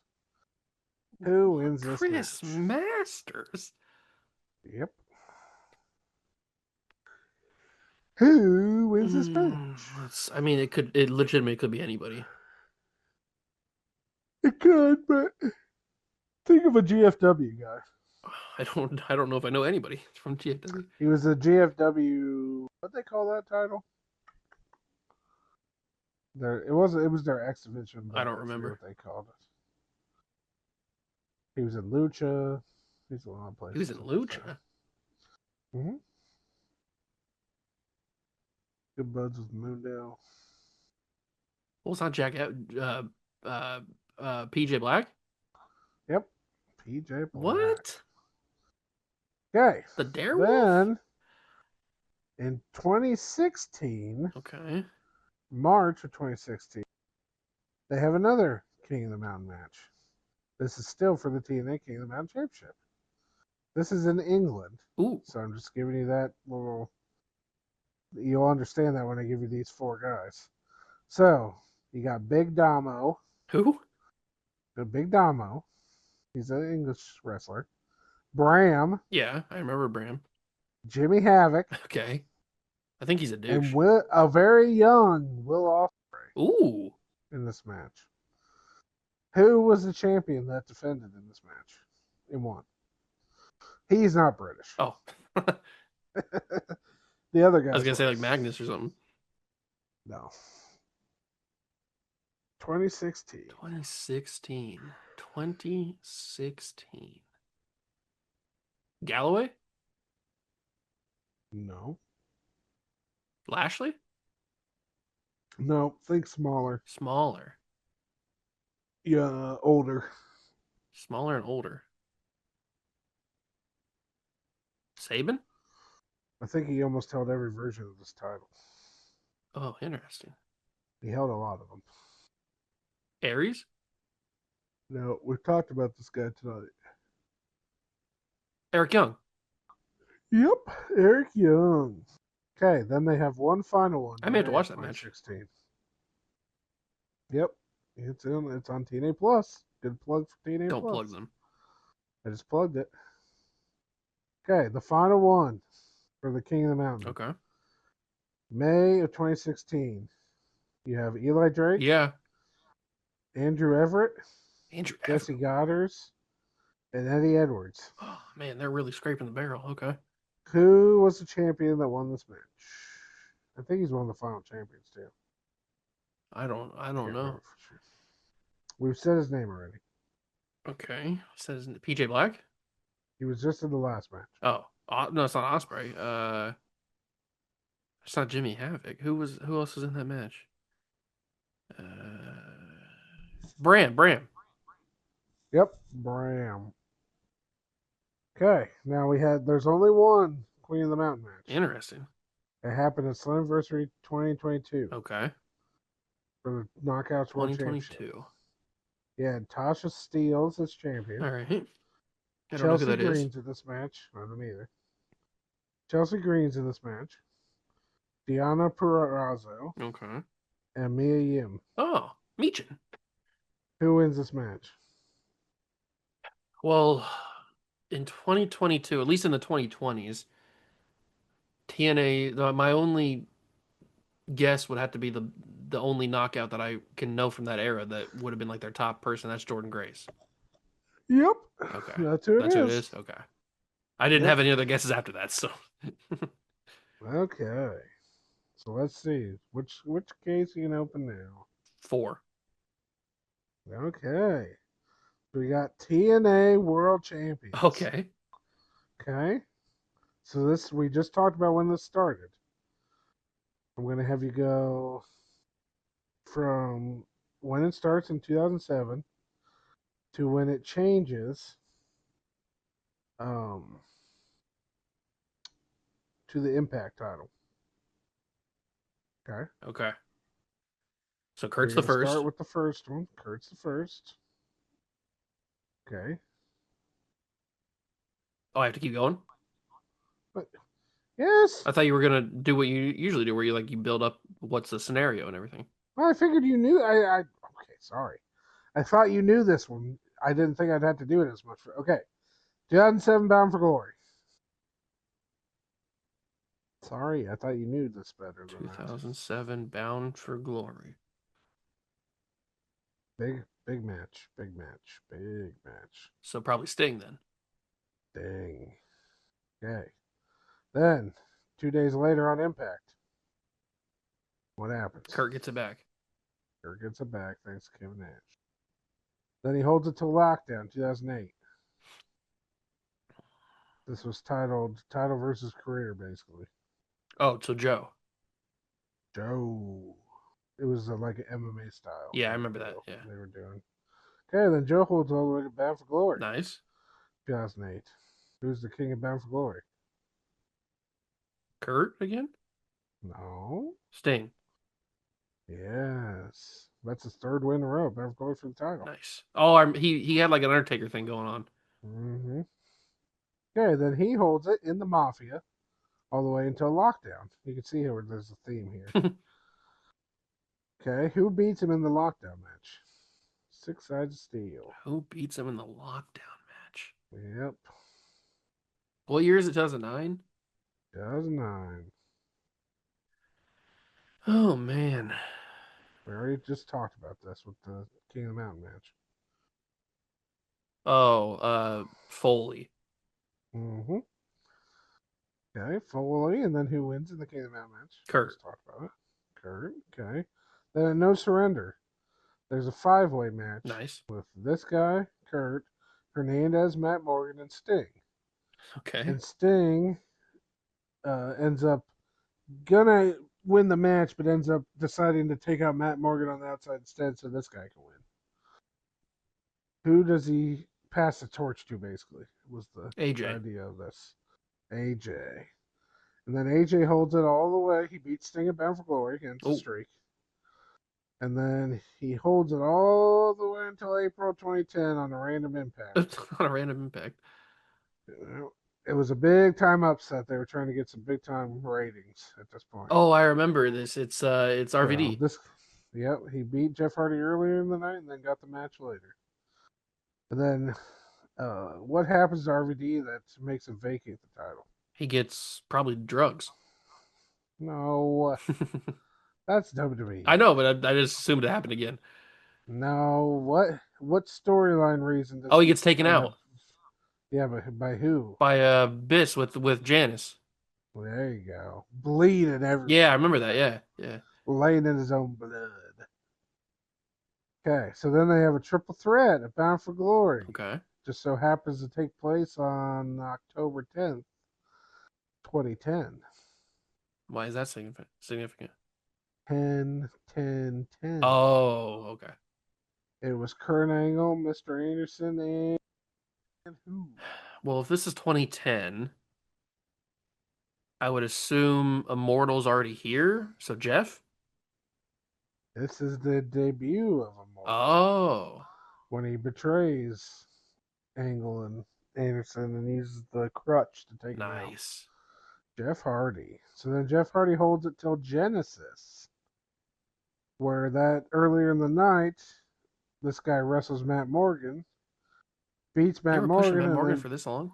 Who wins this match? Chris Masters. Yep. Who wins this match? I mean, it legitimately could be anybody. It could, but think of a GFW guy. I don't know if I know anybody from GFW. He was a GFW. What they call that title? It was their X Division. I don't remember what they called it. He was in Lucha. He's a lot of places. He was in Lucha. Mm-hmm. Good buds with Moondale. Well, it's not Jack. PJ Black. Yep. PJ Black. What? Okay. The Darewolf? Then in 2016, okay, March of 2016, they have another King of the Mountain match. This is still for the TNA King of the Mountain Championship. This is in England. Ooh. So I'm just giving you that little. You'll understand that when I give you these four guys. So you got Big Damo. Who? The Big Damo. He's an English wrestler. Bram. Yeah, I remember Bram. Jimmy Havoc. Okay. I think he's a douche. And a very young Will Ospreay. Ooh. In this match. Who was the champion that defended in this match? And won. He's not British. Oh. The other guy. I was going to say like Magnus or something. No. 2016. 2016. Galloway? No. Lashley? No. Think smaller. Smaller. Yeah, older. Smaller and older. Saban? I think he almost held every version of this title. Oh, interesting. He held a lot of them. Aries? Now, we've talked about this guy tonight. Eric Young. Yep, Eric Young. Okay, then they have one final one. I may have to today watch of that match. 2016. Yep, it's on TNA Plus. Good plug for TNA Don't Plus. plug them. I just plugged it. Okay, the final one for the King of the Mountain. Okay. May of 2016. You have Eli Drake, Yeah. Andrew Everett, Andrew Jesse Everett. Goddard, and Eddie Edwards. Oh, man, they're really scraping the barrel. Okay. Who was the champion that won this match? I think he's one of the final champions too. I don't Can't know. remember for sure. We've said his name already. Okay. Says PJ Black? He was just in the last match. Oh. No, it's not Osprey. It's not Jimmy Havoc. Who else was in that match? Bram. Yep, Bram. Okay, now there's only one Queen of the Mountain match. Interesting. It happened at Slammiversary 2022 Okay. for the Knockouts World Championship. 2022. He had Tasha Steelz as champion. All right. I don't know who Chelsea that is. Green's in this match. I don't either. Chelsea Green's in this match. Diana Purrazzo Okay. and Mia Yim. Oh, Meechin. Who wins this match? Well, in 2022, at least in the 2020s, TNA, my only guess would have to be the only knockout that I can know from that era that would have been like their top person. That's Jordan Grace. Yep. Okay. That's who That's who it it is. is? Okay. I didn't Yep. have any other guesses after that, so. Okay. So let's see. Which case you can open now? 4. Okay. We got TNA World Champions. Okay. Okay. So we just talked about when this started. I'm gonna have you go from when it starts in 2007 to when it changes to the Impact title. Okay. Okay. So Kurt's We're the gonna first. start with the first one. Kurt's the first. Okay. Oh, I have to keep going? But yes. I thought you were gonna do what you usually do, where you build up what's the scenario and everything. Well, I figured you knew. Okay, sorry. I thought you knew this one. I didn't think I'd have to do it as much. Okay. 2007 Bound for Glory. Sorry, I thought you knew this better than 2007 Bound for Glory. that. Big match. So probably Sting then. Dang. Okay. Then, 2 days later on Impact, what happens? Kurt gets it back. Kurt gets it back thanks to Kevin Nash. Then he holds it till Lockdown, 2008. This was titled Title versus Career, basically. Oh, so Joe. Joe. It was like an MMA style. Yeah, I remember that. Yeah. They were doing. Okay, then Joe holds all the way to Bound for Glory. Nice. 2008. Who's the king of Bound for Glory? Kurt again? No. Sting. Yes. That's his third win in a row. Bound for Glory for the title. Nice. Oh, he had like an Undertaker thing going on. Mm-hmm. Okay, then he holds it in the Mafia all the way until Lockdown. You can see here there's a theme here. Okay, who beats him in the Lockdown match? 6 Sides of Steel. Who beats him in the Lockdown match? Yep. What year is it? 2009? 2009. Oh, man. We already just talked about this with the King of the Mountain match. Oh, Foley. Mm-hmm. Okay, Foley, and then who wins in the King of the Mountain match? Kurt. Let's talk about it. Kurt, okay. Then at No Surrender, there's a 5-way match. Nice. With this guy, Kurt, Hernandez, Matt Morgan, and Sting. Okay. And Sting ends up gonna win the match, but ends up deciding to take out Matt Morgan on the outside instead, so this guy can win. Who does he pass the torch to? Basically, was the AJ. idea of this. AJ. And then AJ holds it all the way. He beats Sting at Bound for Glory, ends the Oh, streak. And then he holds it all the way until April 2010 on a Random Impact. on a Random Impact. It was a big time upset. They were trying to get some big time ratings at this point. Oh, I remember this. It's So RVD. yep, he beat Jeff Hardy earlier in the night and then got the match later. And then what happens to RVD that makes him vacate the title? He gets probably drugs. No, that's WWE. I know, but I just assumed it happened again. No, what storyline reason does Oh, he gets taken have? out Yeah, but by who? by Biss with Janice. Well, there you go. Bleeding everywhere. Yeah, I remember that. Yeah. Laying in his own blood. Okay, so then they have a triple threat at Bound for Glory. Okay. Just so happens to take place on October 10th, 2010. Why is that significant? 10, 10, 10. Oh, okay. It was Kurt Angle, Mr. Anderson, and who? Well, if this is 2010, I would assume Immortal's already here. So Jeff? This is the debut of Immortal. Oh. When he betrays Angle and Anderson and uses the crutch to take him out. Nice. Jeff Hardy. So then Jeff Hardy holds it till Genesis, where that earlier in the night, this guy wrestles Matt Morgan, beats They Matt were pushing Morgan, Matt and Morgan then for this long?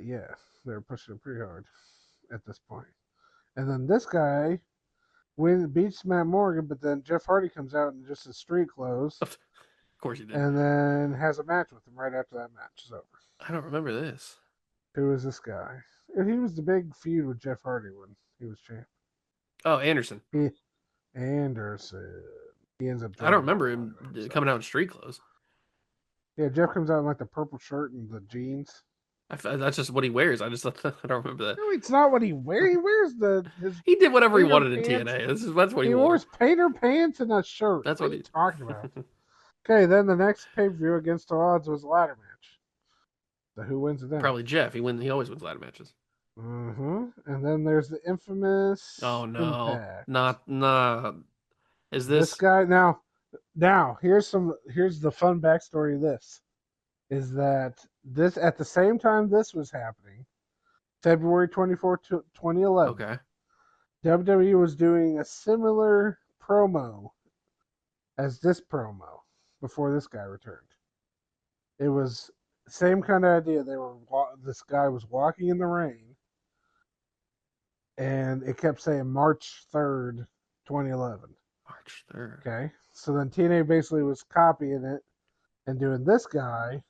yeah, they're pushing it pretty hard at this point. And then this guy beats Matt Morgan, but then Jeff Hardy comes out in just his street clothes, Of course he did. and then has a match with him right after that match is over. I don't remember this. Who is this guy? He was the big feud with Jeff Hardy when he was champ. Oh, Anderson. Anderson. He ends up. I don't remember him coming out in street clothes. Yeah, Jeff comes out in like the purple shirt and the jeans. That's just what he wears. I don't remember that. No, it's not what he wears. He wears his. He did whatever he painter wanted in pants. TNA. That's what he He wore. wears painter pants and a shirt. That's what what are you he talking about? Okay, then the next pay per view against all odds was a ladder match. So who wins it then? Probably Jeff. He always wins ladder matches. And then there's the infamous. Oh no, Impact. not. Is This guy now here's the fun backstory of this. Is that this at the same time this was happening, February 24th, 2011. Okay. WWE was doing a similar promo as this promo before this guy returned. It was the same kind of idea. This guy was walking in the rain, and it kept saying March 3rd, 2011. March 3rd. Okay, so then TNA basically was copying it and doing this guy,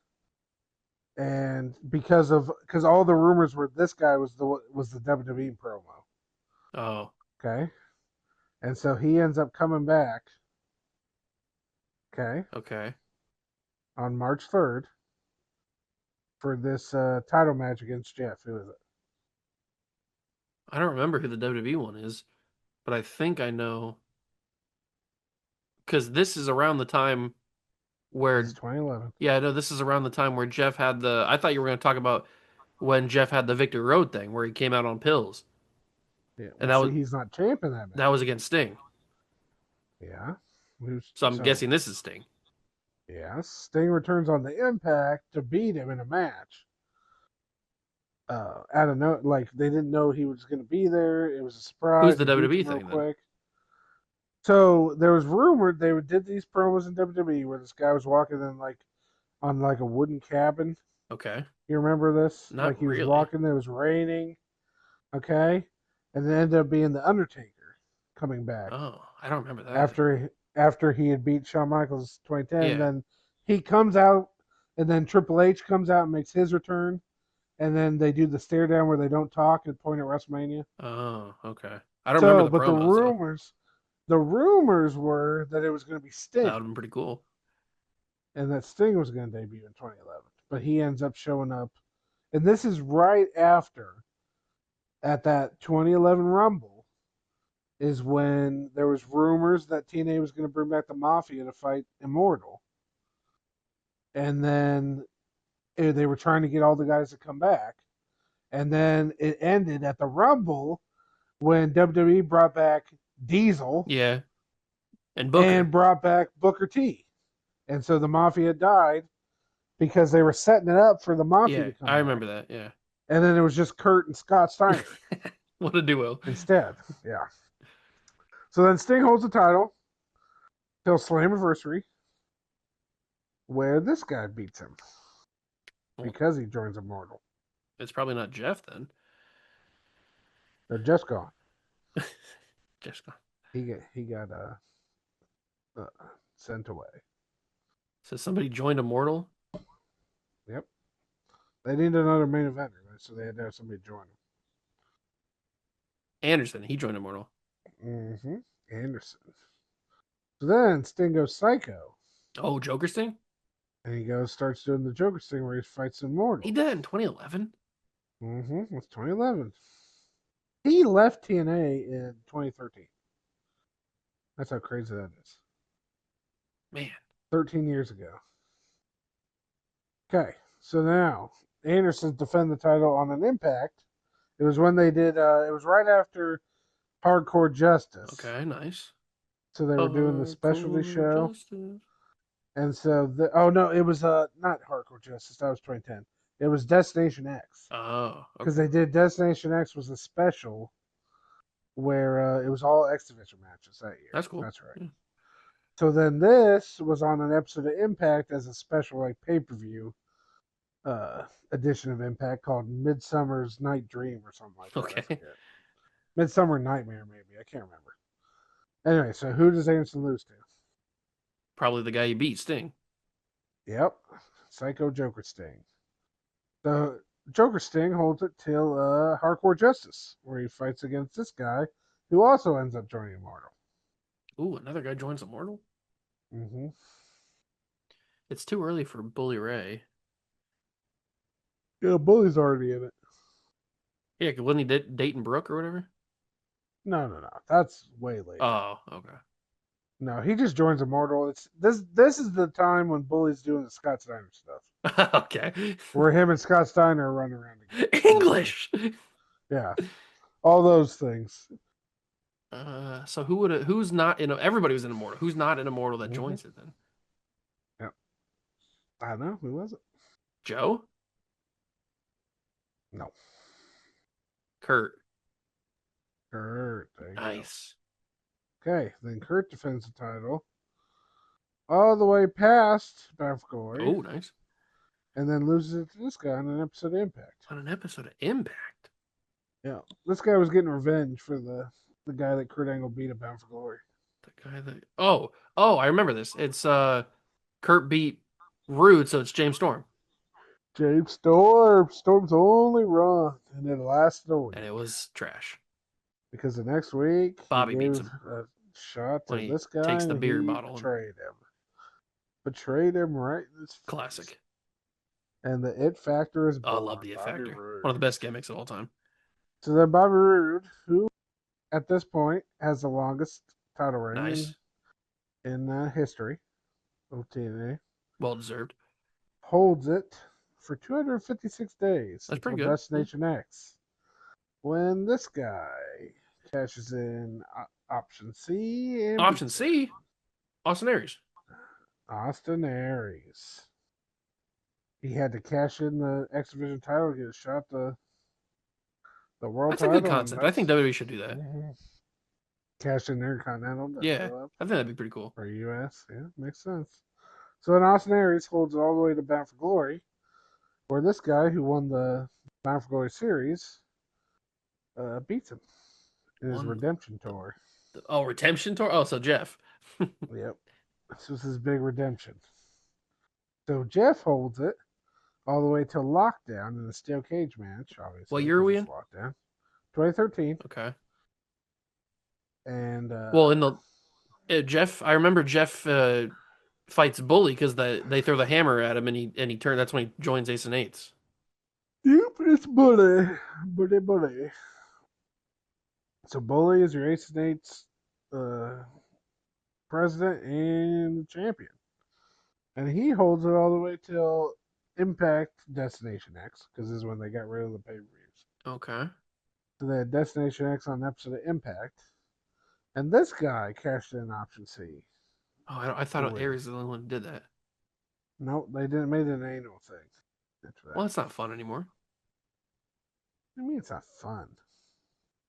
and because all the rumors were this guy was the WWE promo. Oh. Okay, and so he ends up coming back. Okay. On March 3rd for this title match against Jeff. Who is it? I don't remember who the WWE one is, but I think I know. Because this is around the time where. It's 2011. Yeah, I know this is around the time where Jeff had the. I thought you were going to talk about when Jeff had the Victory Road thing, where he came out on pills. Yeah, And he's not champ in that match. That was against Sting. Yeah. So I'm guessing this is Sting. Yeah, Sting returns on the Impact to beat him in a match. Out of no, like they didn't know he was going to be there. It was a surprise. Who's the WWE thing then? So there was rumored they did these promos in WWE where this guy was walking in on a wooden cabin. Okay. You remember this? Not he was really. walking. It was raining. Okay, and it ended up being the Undertaker coming back. Oh, I don't remember that. After he had beat Shawn Michaels 2010, Yeah. then he comes out, and then Triple H comes out and makes his return, and then they do the stare down where they don't talk at point at WrestleMania. Oh, okay. I don't remember the but promos, the rumors were that it was going to be Sting, that would have been pretty cool. and that Sting was going to debut in 2011, but he ends up showing up, and this is right after, at that 2011 Rumble, is when there was rumors that TNA was going to bring back the Mafia to fight Immortal. And then they were trying to get all the guys to come back. And then it ended at the Rumble when WWE brought back Diesel Yeah. And Booker. and brought back Booker T. And so the Mafia died because they were setting it up for the Mafia Yeah, to come I back. remember that. Yeah. And then it was just Kurt and Scott Steiner What a duo. instead. Yeah. So then Sting holds the title till Slammiversary, where this guy beats him because he joins Immortal. It's probably not Jeff then. They're just gone. Jeff's gone. He got sent away. So somebody joined Immortal? Yep. They needed another main eventer, so they had to have somebody join Anderson. He joined Immortal. them. Mm-hmm. Anderson. So then Sting goes psycho. Oh, Joker Sting? And he starts doing the Joker Sting where he fights Immortal. He did it in 2011? Mm-hmm. It's 2011. He left TNA in 2013. That's how crazy that is. Man. 13 years ago. Okay, so now Anderson's defend the title on an Impact. It was when they did. It was right after Hardcore Justice. Okay, nice. So they were doing the specialty show, Justice. and so it was not Hardcore Justice. That was 2010. It was Destination X Oh, because okay. they did Destination X was a special where it was all X Division matches that year. That's cool. That's right. Yeah. So then this was on an episode of Impact as a special like pay-per-view edition of Impact called Midsummer's Night Dream or something like that. Okay. I forget. Midsummer Nightmare, maybe. I can't remember. Anyway, so who does Anderson lose to? Probably the guy you beat, Sting. Yep. Psycho Joker Sting. The Joker Sting holds it till Hardcore Justice, where he fights against this guy who also ends up joining Immortal. Ooh, another guy joins Immortal? Mm-hmm. It's too early for Bully Ray. Yeah, Bully's already in it. Yeah, wasn't he Dayton Brooke or whatever? No. That's way later. Oh, okay. No, he just joins Immortal. It's this is the time when Bully's doing the Scott Steiner stuff. Okay. Where him and Scott Steiner are running around together. English. Yeah. All those things. So who's not in everybody was in Immortal. Who's not in Immortal that joins it then? Yep. I don't know. Who was it? Joe? No. Kurt. Kurt. There you Nice. go. Okay. Then Kurt defends the title all the way past Bound for Glory. Oh, nice. And then loses it to this guy on an episode of Impact. On an episode of Impact. Yeah. This guy was getting revenge for the guy that Kurt Angle beat at Bound for Glory. The guy that I remember this. It's Kurt beat Rude, so it's James Storm. James Storm. Storm's only run, and it lasted a week. And it was trash. Because the next week, Bobby he beats gave him. a shot to When he this guy. takes the and beer he bottle and- Betrayed him. Betrayed him right in his face. Classic. And the It Factor is Oh, I born. love the It Bobby Factor. Roode. One of the best gimmicks of all time. So then Bobby Roode, who at this point has the longest title reign Nice. in history of TNA, Well deserved. holds it for 256 days. That's pretty until good. Destination X. When this guy cashes in Option C and Option beats C, Austin Aries. Austin Aries. He had to cash in the X Division title, get a shot the world That's a title. good concept. I think WWE should do that. Cash in their Continental. Yeah, I think that'd be pretty cool. For US. Yeah, makes sense. So then Austin Aries holds it all the way to Bound for Glory, where this guy who won the Bound for Glory series beats him in his redemption tour. Redemption tour? Oh, so Jeff. Yep. This was his big redemption. So Jeff holds it all the way till Lockdown in the steel cage match, obviously. What year are we in? Lockdown. 2013. Okay. And well, in the Jeff, I remember Jeff fights Bully because they throw the hammer at him and he turns. That's when he joins Ace and Eights. Yep, it's Bully. So Bully is your Ace and Eights president and champion. And he holds it all the way till Impact Destination X, because this is when they got rid of the pay-per-views. Okay. So they had Destination X on an episode of Impact. And this guy cashed in option C Oh, I to thought win. Aries was the only one who did that. No, they didn't make it an annual thing after Well, that. it's not fun anymore. I mean, it's not fun.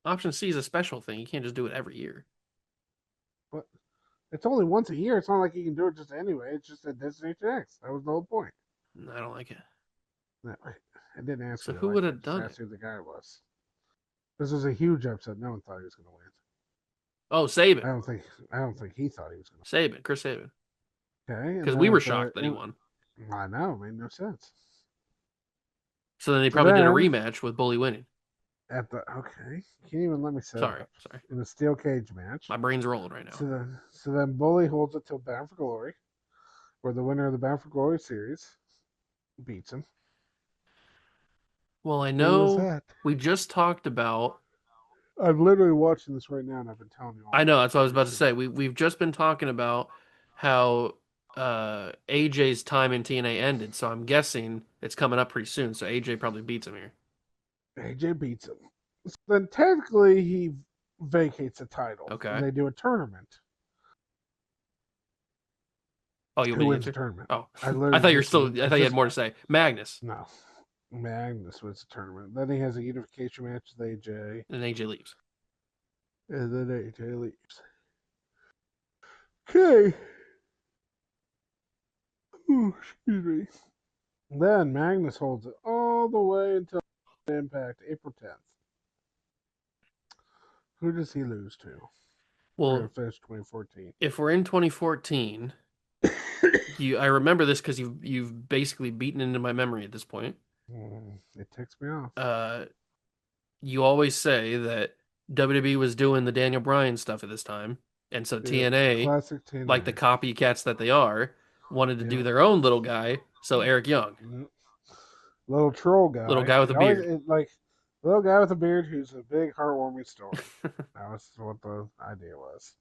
Option C is a special thing. You can't just do it every year. But it's only once a year. It's not like you can do it just anyway. It's just a Destination X. That was the whole point. I don't like it. No, I didn't ask So you to who like would it. have Just done asked it? who the guy was. This was a huge upset. No one thought he was going to win. Oh, I Saban. don't think. I don't think he thought he was going Saban. Chris Saban. to. Okay, and Because then we were at the, shocked that he won. I know, it made no sense. So then they So probably did a then rematch with Bully winning. at the can't even let me set it Sorry. up Sorry. in a steel cage match. My brain's rolling right now. So then Bully holds it till Bound for Glory, where the winner of the Bound for Glory series beats him. Well, I Who was know that? we just talked about. I'm literally watching this right now, and I've been telling you all. I know, that's what I was about to should- say. We've just been talking about how AJ's time in TNA ended, so I'm guessing it's coming up pretty soon. So AJ probably beats him here. AJ beats him. So then technically he vacates the title, Okay. and they do a tournament. Oh, you want Who me to wins the answer? tournament? Oh, I I literally thought you were just still. I it's thought you had just more to say. Magnus, no. Magnus wins the tournament. Then he has a unification match with AJ, and AJ leaves. and then AJ leaves. Okay. Ooh, excuse me. Then Magnus holds it all the way until Impact, April 10th. Who does he lose to? We're going Well, to finish 2014. if we're in 2014, I remember this because you've basically beaten into my memory at this point. It ticks me off. You always say that WWE was doing the Daniel Bryan stuff at this time, and so Yeah, TNA, classic TNA. like the copycats that they are, wanted to do Yeah. their own little guy. So Eric Young, Little troll guy. little guy with a beard. Little guy with a beard who's a big heartwarming story. That was what the idea was.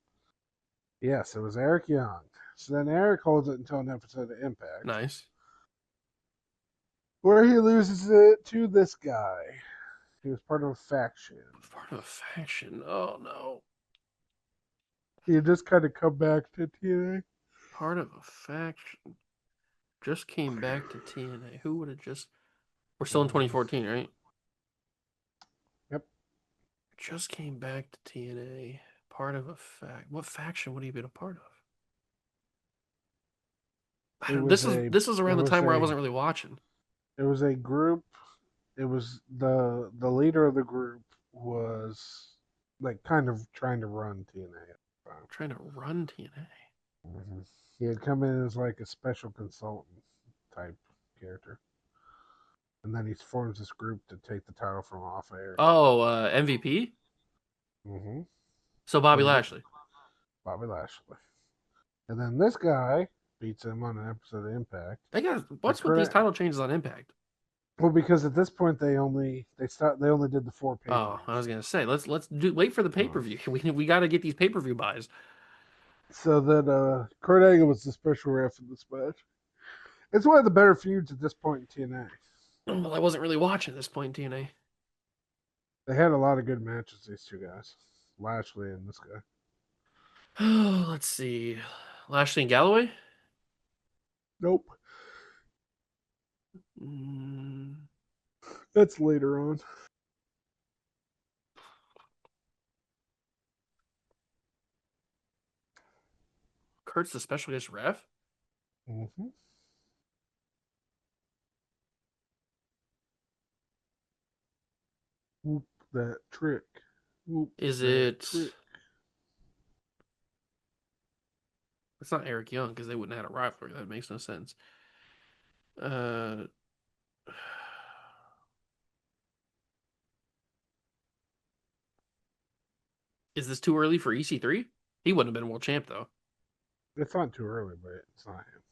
Yes, it was Eric Young. So then Eric holds it until an episode of Impact, Nice. where he loses it to this guy. He was part of a faction. Part of a faction. Oh no. He had just kind of come back to TNA. Part of a faction. Just came back to TNA. Who would have just? We're still in 2014, right? Yep. Just came back to TNA. Part of a fact. What faction would he be a part of? This is around the time where I wasn't really watching. It was a group. It was the leader of the group was like kind of trying to run TNA. Trying to run TNA. Mm-hmm. He had come in as like a special consultant type character, and then he forms this group to take the title from off air. Oh, MVP. Mm-hmm. So Bobby Mm-hmm. Lashley. Bobby Lashley, and then this guy beats him on an episode of Impact. What's with these title changes on Impact? Well, because at this point they only did the 4 pay. Oh, I was gonna say let's wait for the pay-per-view. We got to get these pay-per-view buys. So then Kurt Angle was the special ref in this match. It's one of the better feuds at this point in TNA. Well, I wasn't really watching at this point in TNA. They had a lot of good matches, these two guys. Lashley and this guy. Oh, let's see. Lashley and Galloway? Nope. Mm, That's later on. Kurt's the special guest ref? Mm-hmm. Whoop that trick. Whoop Is that it? trick. It's not Eric Young because they wouldn't have had a rivalry. That makes no sense. Uh, is this too early for EC3? He wouldn't have been world champ though. It's not too early, but it's not him.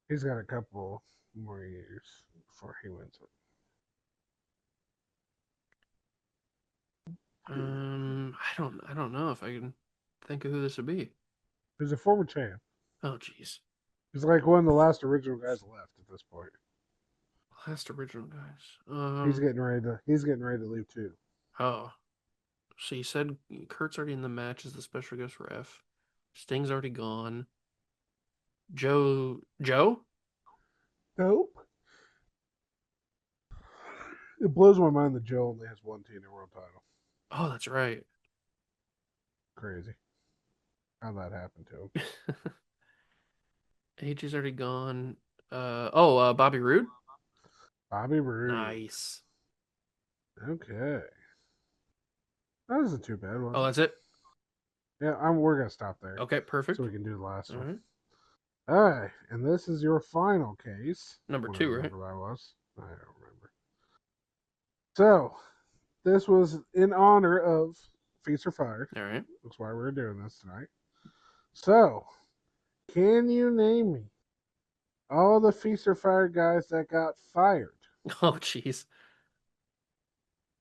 He's got a couple more years before he wins it. I don't know if I can think of who this would be. He's a former champ. Oh, jeez. He's like one of the last original guys left at this point. Last original guys. He's getting ready to leave too. Oh. So you said Kurt's already in the match as the special guest ref. Sting's already gone. Joe? Nope. It blows my mind that Joe only has one TNA World Title. Oh, that's right. Crazy. How that happened to him. AJ's already gone. Bobby Roode? Bobby Roode. Nice. Okay. That isn't too bad, was Oh, it? that's it? Yeah, we're gonna stop there. Okay, perfect. So we can do the last All one. right. All right, and this is your final case. Number What 2, right? that was. I don't remember. So, this was in honor of Feast or Fire. All right. That's why we're doing this tonight. So, can you name me all the Feast or Fire guys that got fired? Oh, jeez.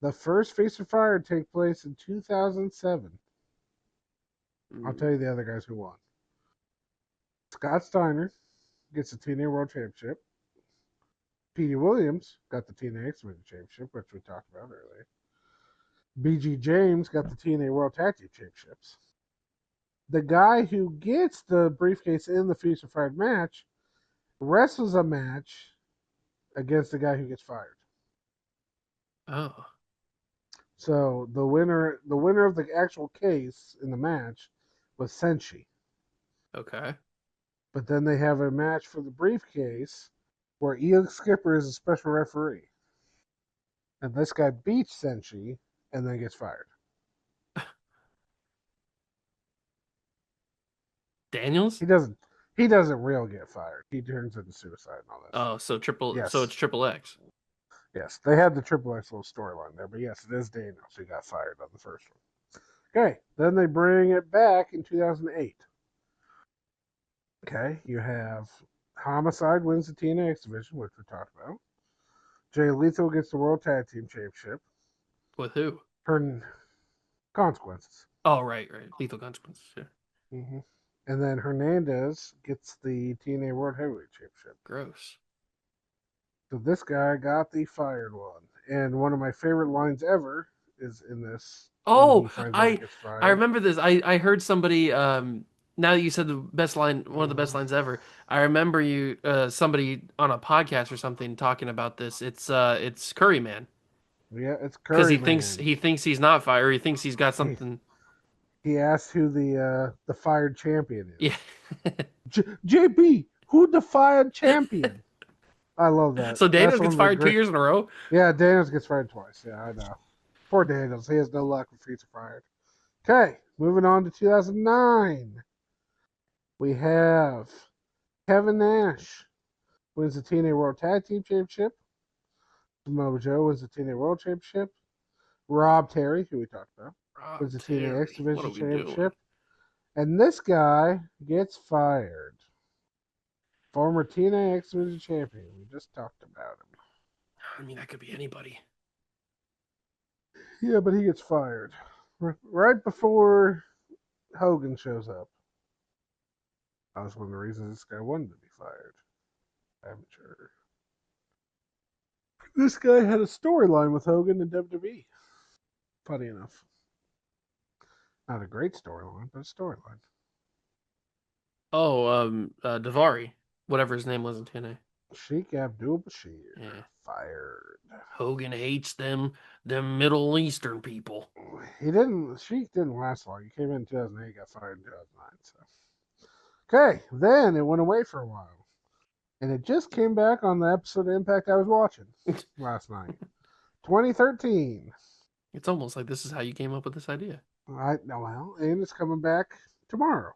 The first Feast or Fire take place in 2007. I'll tell you the other guys who won. Scott Steiner gets the TNA World Championship. Petey Williams got the TNA X Division Championship, which we talked about earlier. BG James got the TNA World Tag Team Championships. The guy who gets the briefcase in the Feast or Fire match wrestles a match against the guy who gets fired. Oh. So the winner of the actual case in the match was Senshi. Okay. But then they have a match for the briefcase where Ian Skipper is a special referee. And this guy beats Senshi and then gets fired. Daniels? He doesn't real get fired. He turns into suicide and all that. Oh, so Yes. So it's Triple X. Yes, they had the Triple X little storyline there, but yes, it is Daniels who got fired on the first one. Okay, then they bring it back in 2008. Okay, you have Homicide wins the TNA X Division, which we talked about. Jay Lethal gets the World Tag Team Championship. With who? Consequences. Oh, right. Lethal Consequences. Yeah. Mm-hmm. And then Hernandez gets the TNA World Heavyweight Championship. Gross. So this guy got the fired one. And one of my favorite lines ever is in this. Oh, I remember this. I heard somebody now that you said the best line, one of the best lines ever. I remember you somebody on a podcast or something talking about this. It's Curry Man. Yeah, it's Because Curry he thinks he's not fired. He thinks he's got something. He asked who the fired champion is. Yeah. JB, who the fired champion? I love that. So Daniels gets fired 2 years in a row? Yeah, Daniels gets fired twice. Yeah, I know. Poor Daniels. He has no luck with Feast or Fired. Okay, moving on to 2009. We have Kevin Nash wins the TNA World Tag Team Championship. Samoa Joe wins the TNA World Championship. Rob Terry, who we talked about, wins the TNA X Division Championship. And this guy gets fired. Former TNA X Division champion. We just talked about him. I mean, that could be anybody. Yeah, but he gets fired right before Hogan shows up. That was one of the reasons this guy wanted to be fired. I'm sure. This guy had a storyline with Hogan in WWE. Funny enough. Not a great storyline, but a storyline. Oh, Davari, whatever his name was in TNA. Sheik Abdul Bashir. Yeah. Fired. Hogan hates them Middle Eastern people. Sheik didn't last long. He came in 2008, got fired in 2009. So. Okay, then it went away for a while. And it just came back on the episode of Impact I was watching last night. 2013. It's almost like this is how you came up with this idea. And it's coming back tomorrow.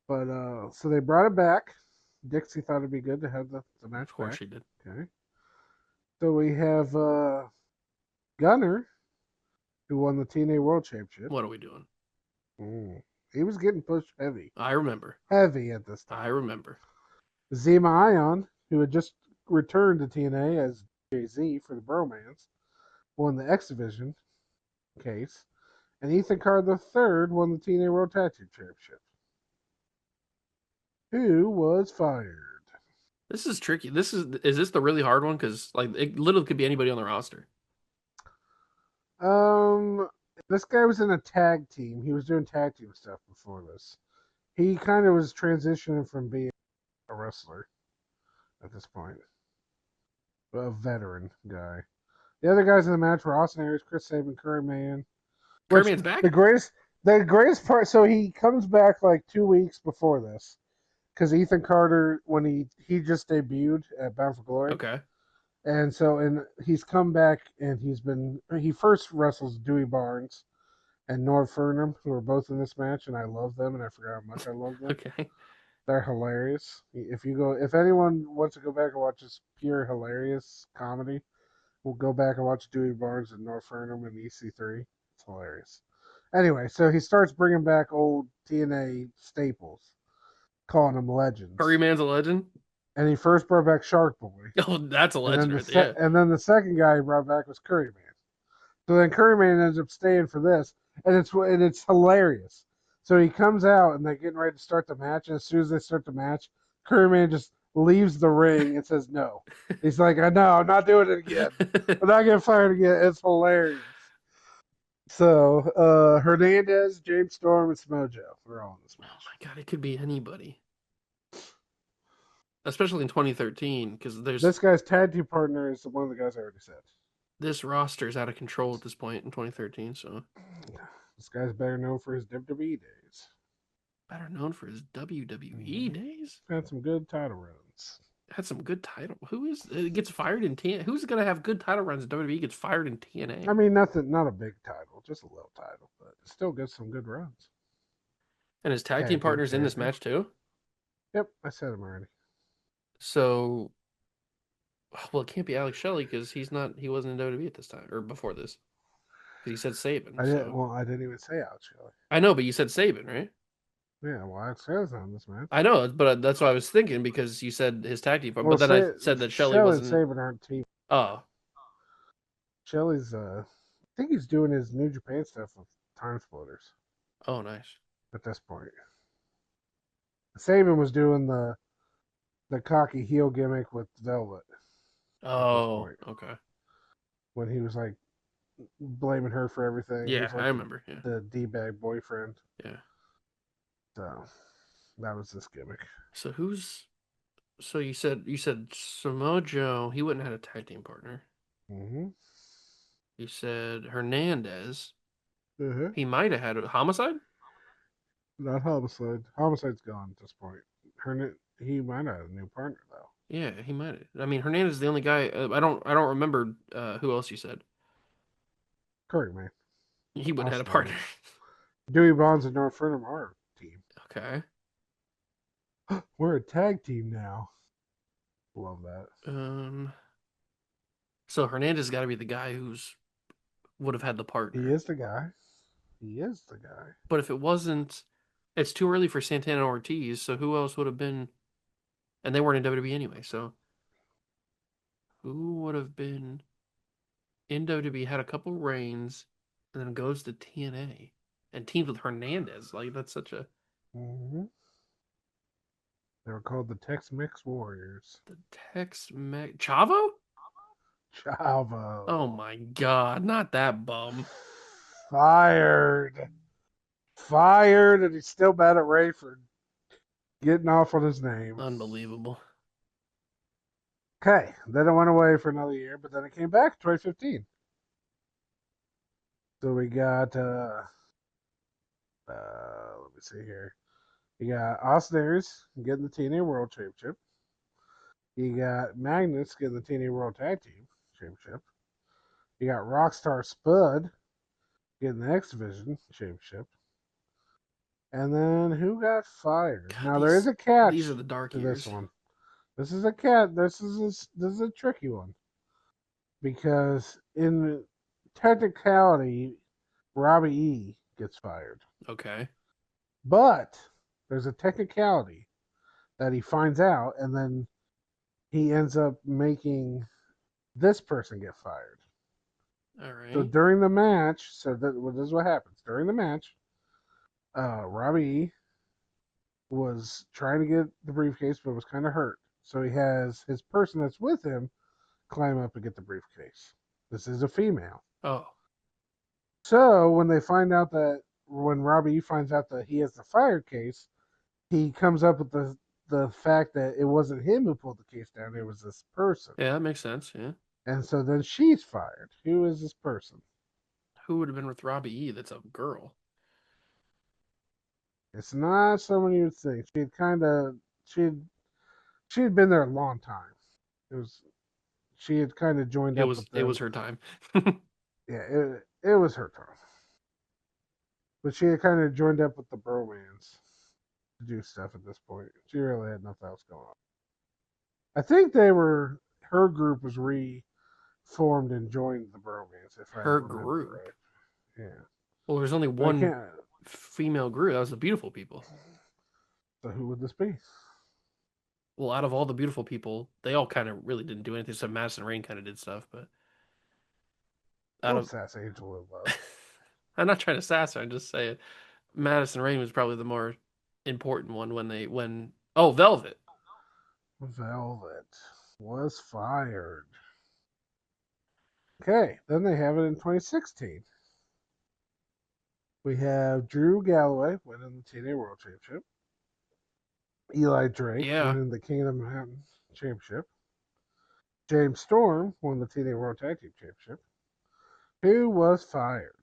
But so they brought it back. Dixie thought it'd be good to have the match back. Of course she did. Okay. So we have Gunner, who won the TNA World Championship. What are we doing? He was getting pushed heavy. I remember. Heavy at this time. I remember. Zema Ion, who had just returned to TNA as Jay-Z for the Bromance, won the X Division case. And Ethan Carr III won the TNA World Tag Team Championship. Who was fired? This is tricky. Is this the really hard one? Because like it literally could be anybody on the roster. Um, this guy was in a tag team. He was doing tag team stuff before this. He kind of was transitioning from being a wrestler at this point, a veteran guy. The other guys in the match were Austin Aries, Chris Sabin, Curry Man. Which Curryman's back. the greatest part. So he comes back like 2 weeks before this because Ethan Carter, when he just debuted at Bound for Glory, Okay. and he's come back and he first wrestles Dewey Barnes and Norv Furnham, who are both in this match, and I love them, and I forgot how much I love them. Okay. They're hilarious. If anyone wants to go back and watch this pure hilarious comedy, we'll go back and watch Dewey Barnes and Norv Furnham in EC3. It's hilarious. Anyway, so he starts bringing back old TNA staples, calling them legends. Curryman's a legend. And he first brought back Shark Boy, Oh, that's a and then legend right there. Yeah. and then the second guy he brought back was Curry Man. So then Curryman ends up staying for this, and it's hilarious. So he comes out and they're getting ready to start the match, and as soon as they start the match, Curryman just leaves the ring and says no. He's like, I know, I'm not doing it again. I'm not getting fired again. It's hilarious. So Hernandez, James Storm, and Smojo are all in this Oh match. my god, it could be anybody. Especially in 2013, because This guy's tag team partner is one of the guys I already said. this roster is out of control at this point in 2013. So This guy's better known for his WWE days. better known for his WWE days. Had some good title runs. Had some good title. Who is gets fired in TNA? Who's gonna have good title runs in WWE gets fired in TNA? I mean, not a big title, just a little title, but still gets some good runs. And his tag Tag team team partners in this champion. match too. Yep, I said him already. So, well, it can't be Alex Shelley because he wasn't in WWE at this time or before this. Because you said Saban. I didn't. So. Well, I didn't even say Alex Shelley. I know, but you said Saban, right? Yeah, well, Alex Shelley's not in this match. I know, but that's what I was thinking because you said his tag team. But then I said that Shelley and wasn't. Saban aren't team. Oh, Shelley's. I think he's doing his New Japan stuff with Time Splitters oh, nice. at this point. Saban was doing the cocky heel gimmick with Velvet Oh, point. okay. When he was like blaming her for everything. He Yeah, was like I remember. Yeah, the D-bag boyfriend. yeah. So that was this gimmick. So who's? So you said Samoa Joe. He wouldn't have had a tag team partner. Mm-hmm. You said Hernandez. Uh-huh. He might have had a Homicide. Not Homicide. Homicide's gone at this point. He might have a new partner though. Yeah, he might have. I mean, Hernandez is the only guy. I don't remember who else you said. Curry, man. He wouldn't have had a Austin partner. Dewey Bonds and North Furnham are a team. Okay. We're a tag team now. Love that. So Hernandez got to be the guy who's would have had the partner. He is the guy. He is the guy. But if it wasn't, it's too early for Santana Ortiz. So who else would have been? And they weren't in WWE anyway. So who would have been in WWE? Had a couple reigns, and then goes to TNA and teams with Hernandez. Like that's such a Mm-hmm. They were called the Tex-Mex Warriors. the Tex-Mex Chavo. Chavo. Oh my God! Not that bum. Fired. Fired, and he's still mad at Ray for getting off on his name. Unbelievable. Okay, then it went away for another year, but then it came back 2015. So we got let me see here. You got Austin Aries getting the TNA World Championship. You got Magnus getting the TNA World Tag Team Championship. You got Rockstar Spud getting the X Division Championship. And then who got fired? God, Now there is a catch These are the dark to years. this one. This is a cat. This is a tricky one because in technicality, Robbie E gets fired, Okay. but there's a technicality that he finds out, and then he ends up making this person get fired. All right. So during the match, this is what happens during the match. Robbie E was trying to get the briefcase, but was kind of hurt. So he has his person that's with him climb up and get the briefcase. This is a female. Oh, So when Robbie finds out that he has the fire case, he comes up with the fact that it wasn't him who pulled the case down, it was this person. yeah, that makes sense. Yeah. And so then she's fired. Who is this person? Who would have been with Robbie E? That's a girl. It's not someone you would think. She had been there a long time. It was she had kind of joined up with It them. was her time. Yeah, it was her time. But she had kind of joined up with the bromance to do stuff at this point. She really had nothing else going on. I think her group was reformed and joined the bromance, if I Her remember group. right. Yeah. Well, there's only But I one can't. female group. That was the beautiful people. So who would this be? Well, out of all the beautiful people, they all kind of really didn't do anything. So Madison Rain kind of did stuff, but out Don't of sass Angel in love. I'm not trying to sass her. I'm just saying Madison Rain was probably the more important one when oh, Velvet. Velvet was fired. Okay, then they have it in 2016. We have Drew Galloway winning the TNA World Championship. Eli Drake Yeah. winning the King of the Mountain Championship. James Storm won the TNA World Tag Team Championship. Who was fired?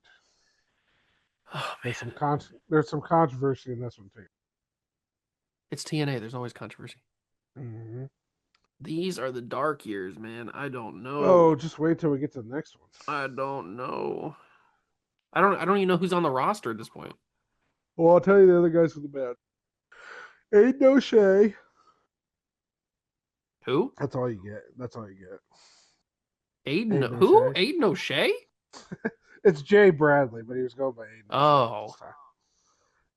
Oh man. There's some controversy in this one too. It's TNA. There's always controversy. Mm-hmm. These are the dark years, man. I don't know. Oh, just wait till we get to the next one. I don't know. I don't even know who's on the roster at this point. Well, I'll tell you the other guys with the bad. Ain't no Shay. Who? That's all you get. That's all you get. Aiden. Aiden Who? O'Shea. Aiden O'Shea? It's Jay Bradley, but he was going by Aiden. Oh. O'Shea this time.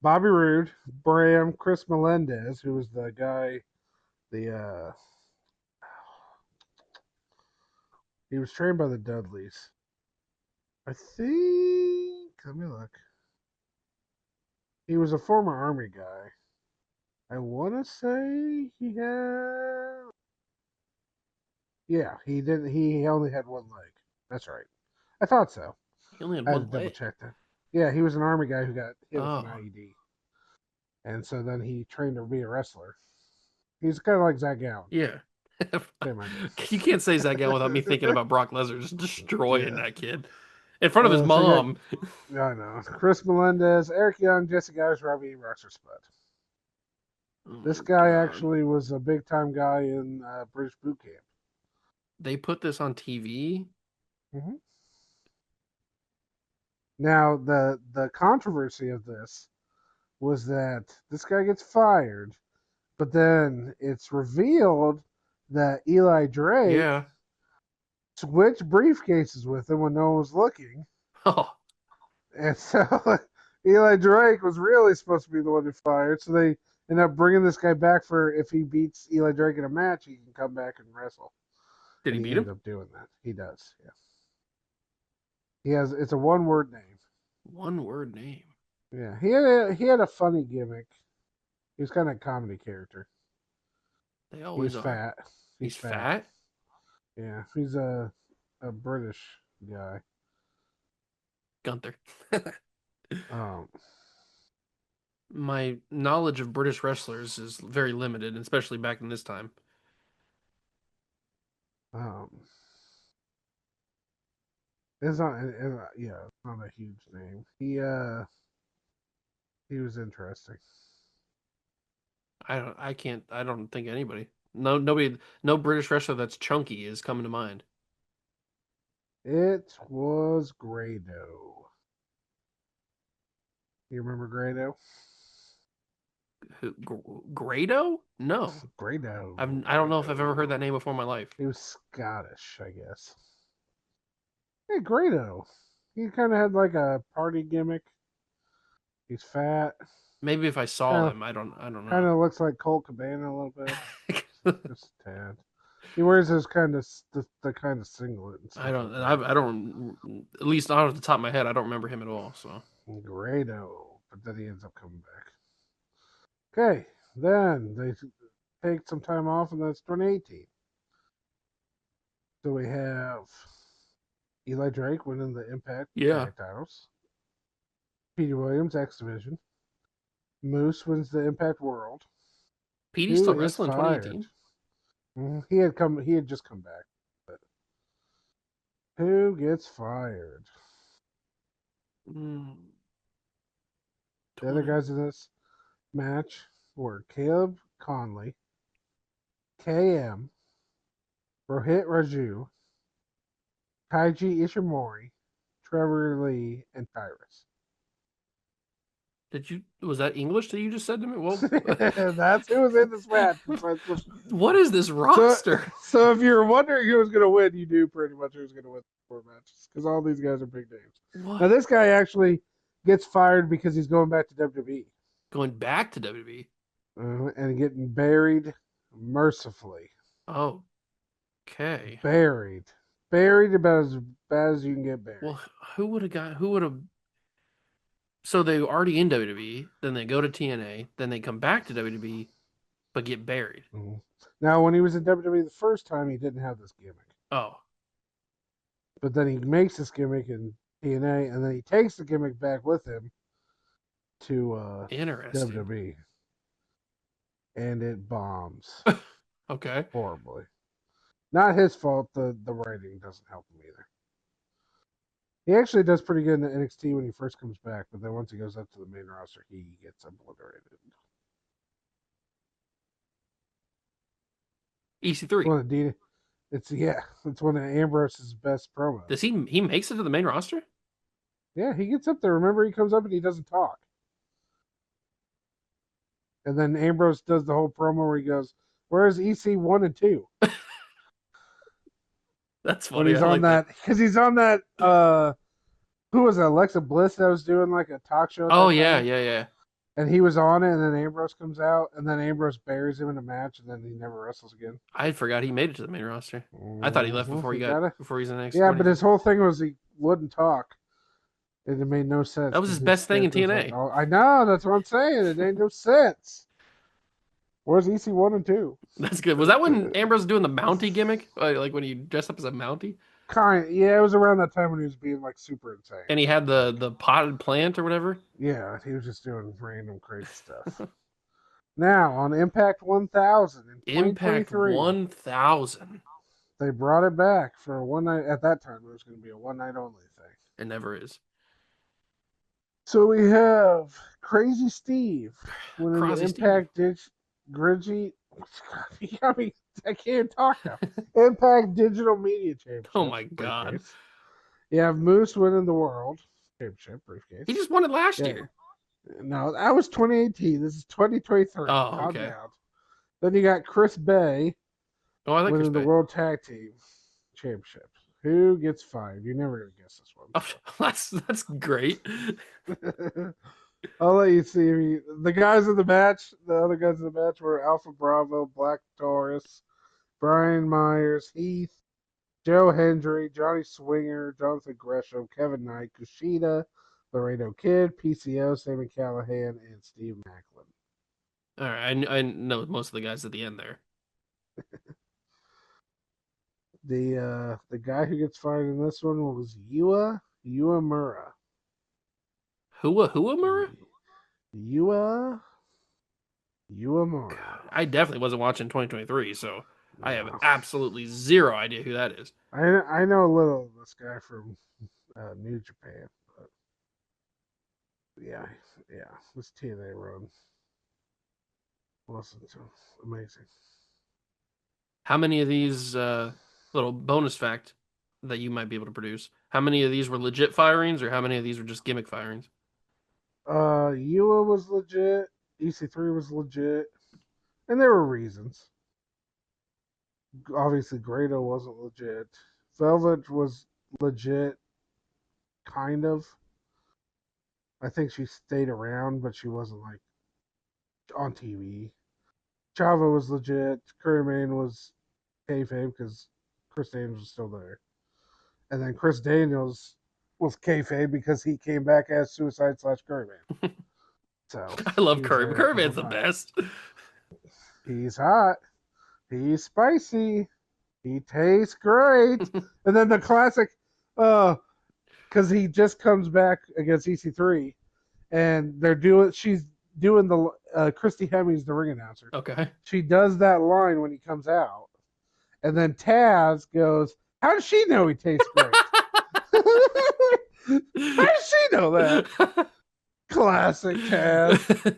Bobby Roode, Bram, Chris Melendez, who was the guy, he was trained by the Dudleys. I think, let me look. He was a former Army guy. I want to say he had. Yeah, he didn't. He only had one leg. That's right. I thought so. He only had I had one to double leg. check that. Yeah, he was an Army guy who got hit with an Oh. IED, and so then he trained to be a wrestler. He's kind of like Zach Gowen. Yeah. Same idea. You can't say Zach Gallen without me thinking about Brock Lesnar just destroying Yeah. that kid in front of his So mom. Yeah, I know. Chris Melendez, Eric Young, Jesse Guyers, Robbie Roxer Spud. Oh This my guy God. actually was a big time guy in British boot camp. They put this on TV. Mm-hmm. Now the controversy of this was that this guy gets fired, but then it's revealed that Eli Drake Yeah. switched briefcases with him when no one was looking, Oh. and so Eli Drake was really supposed to be the one who fired. So they end up bringing this guy back for if he beats Eli Drake in a match, he can come back and wrestle. Did And he beat ended him? up doing that. He does. Yeah. He has. It's a one-word name. One word name. Yeah. He had a funny gimmick. He was kind of a comedy character. They He always was are. fat. He's fat? Yeah. He's a British guy. Gunther. Um. My knowledge of British wrestlers is very limited, especially back in this time. It's not. Yeah. It's not a huge name. He was interesting. I don't think anybody. Nobody, no British wrestler that's chunky is coming to mind. It was Grado. You remember Grado? Grado? No. Grado. I don't know if I've ever heard that name before in my life. He was Scottish, I guess. Hey, Grado. He kind of had like a party gimmick. He's fat. Maybe if I saw him, I don't Kind know. of looks like Colt Cabana a little bit. Just a tad. He wears his kind of the kind of singlet. And stuff I don't. like that. I don't. At least not off the top of my head, I don't remember him at all. So Grado, but then he ends up coming back. Okay, then take some time off, and that's 2018. So we have Eli Drake winning the Impact Yeah. Tag Titles. Petey Williams, X Division. Moose wins the Impact World. Petey's Who still is wrestling in fired? 2018. He had just come back. But who gets fired? Mm, The other 20. guys in this match were Caleb Conley, KM, Rohit Raju, Taiji Ishimori, Trevor Lee, and Tyrus. Was that English that you just said to me? Well, That's who was in this match. what is this So, roster? so if you're wondering who was going to win, you knew pretty much who was going to win the 4 matches because all these guys are big names. What? Now this guy actually gets fired because he's going back to WWE Going back to WWE. and getting buried mercifully. Oh, okay. Buried about as bad as you can get buried. Well, who would have? So they were already in WWE, then they go to TNA, then they come back to WWE, but get buried. Mhm. Now, when he was in WWE the first time, he didn't have this gimmick. Oh, But then he makes this gimmick in TNA, and then he takes the gimmick back with him to interesting. WWE. And it bombs Okay. horribly. Not his fault. The writing doesn't help him either. He actually does pretty good in NXT when he first comes back, but then once he goes up to the main roster, he gets obliterated. EC3. One of Dean, it's one of Ambrose's best promos. Does he makes it to the main roster? Yeah, he gets up there. Remember, he comes up and he doesn't talk. And then Ambrose does the whole promo where he goes, "Where's EC 1 and 2?" That's When funny. he's I on like that, because he's on that. Who was it? Alexa Bliss that was doing like a talk show. Oh yeah. And he was on it, and then Ambrose comes out, and then Ambrose buries him in a match, and then he never wrestles again. I forgot he made it to the main roster. I thought he left before before he's in the next. Yeah, but his whole thing was he wouldn't talk. It made no sense. That was his best thing in TNA. Like, oh, I know, that's what I'm saying. It made no sense. Where's EC 1 and 2? That's good. Was that when Ambrose was doing the Mountie gimmick? Like when he dressed up as a Mountie? Yeah, it was around that time when he was being like super insane. And he had the potted plant or whatever? Yeah, he was just doing random crazy stuff. Now, on Impact 1000 in Impact 1000. they brought it back for a one night. At that time, it was going to be a one night only thing. It never is. So we have Crazy Steve winning the Crazy Impact Gridgy. You got me. I can't talk now. Impact Digital Media Championship. Oh my god. Briefcase. You have Moose winning the World Championship briefcase. He just won it last year. No, that was 2018. This is 2023. Oh, Calm okay. down. Then you got Chris Bay Oh, I like Chris winning the Bay. World Tag Team Championship. Who gets fired? You're never gonna guess this one. Oh, that's great. I'll let you see. The guys in the match, the other guys in the match were Alpha Bravo, Black Taurus, Brian Myers, Heath, Joe Hendry, Johnny Swinger, Jonathan Gresham, Kevin Knight, Kushida, Laredo Kid, PCO, Sammy Callahan, and Steve Macklin. All right, I know most of the guys at the end there. The guy who gets fired in this one was Uemura. Mura? Uemura. I definitely wasn't watching 2023, so I have absolutely zero idea who that is. I know a little of this guy from New Japan, but yeah, this TNA run. Listen to him. Amazing. How many of these little bonus fact that you might be able to produce? How many of these were legit firings, or how many of these were just gimmick firings? Ewa was legit. EC3 was legit, and there were reasons. Obviously, Grado wasn't legit. Velvet was legit, kind of. I think she stayed around, but she wasn't like on TV. Chava was legit. Curryman was kayfabe because Chris Daniels was still there, and then Chris Daniels was kayfabe because he came back as Suicide / Curryman. So I love he was Curry. there the Curryman's the whole time. best. He's hot. He's spicy. He tastes great. And then the classic, because he just comes back against EC3, and she's doing the Christy Hemmings, the ring announcer. Okay. She does that line when he comes out, and then Taz goes, "How does she know he tastes great? How does she know that?" Classic Taz.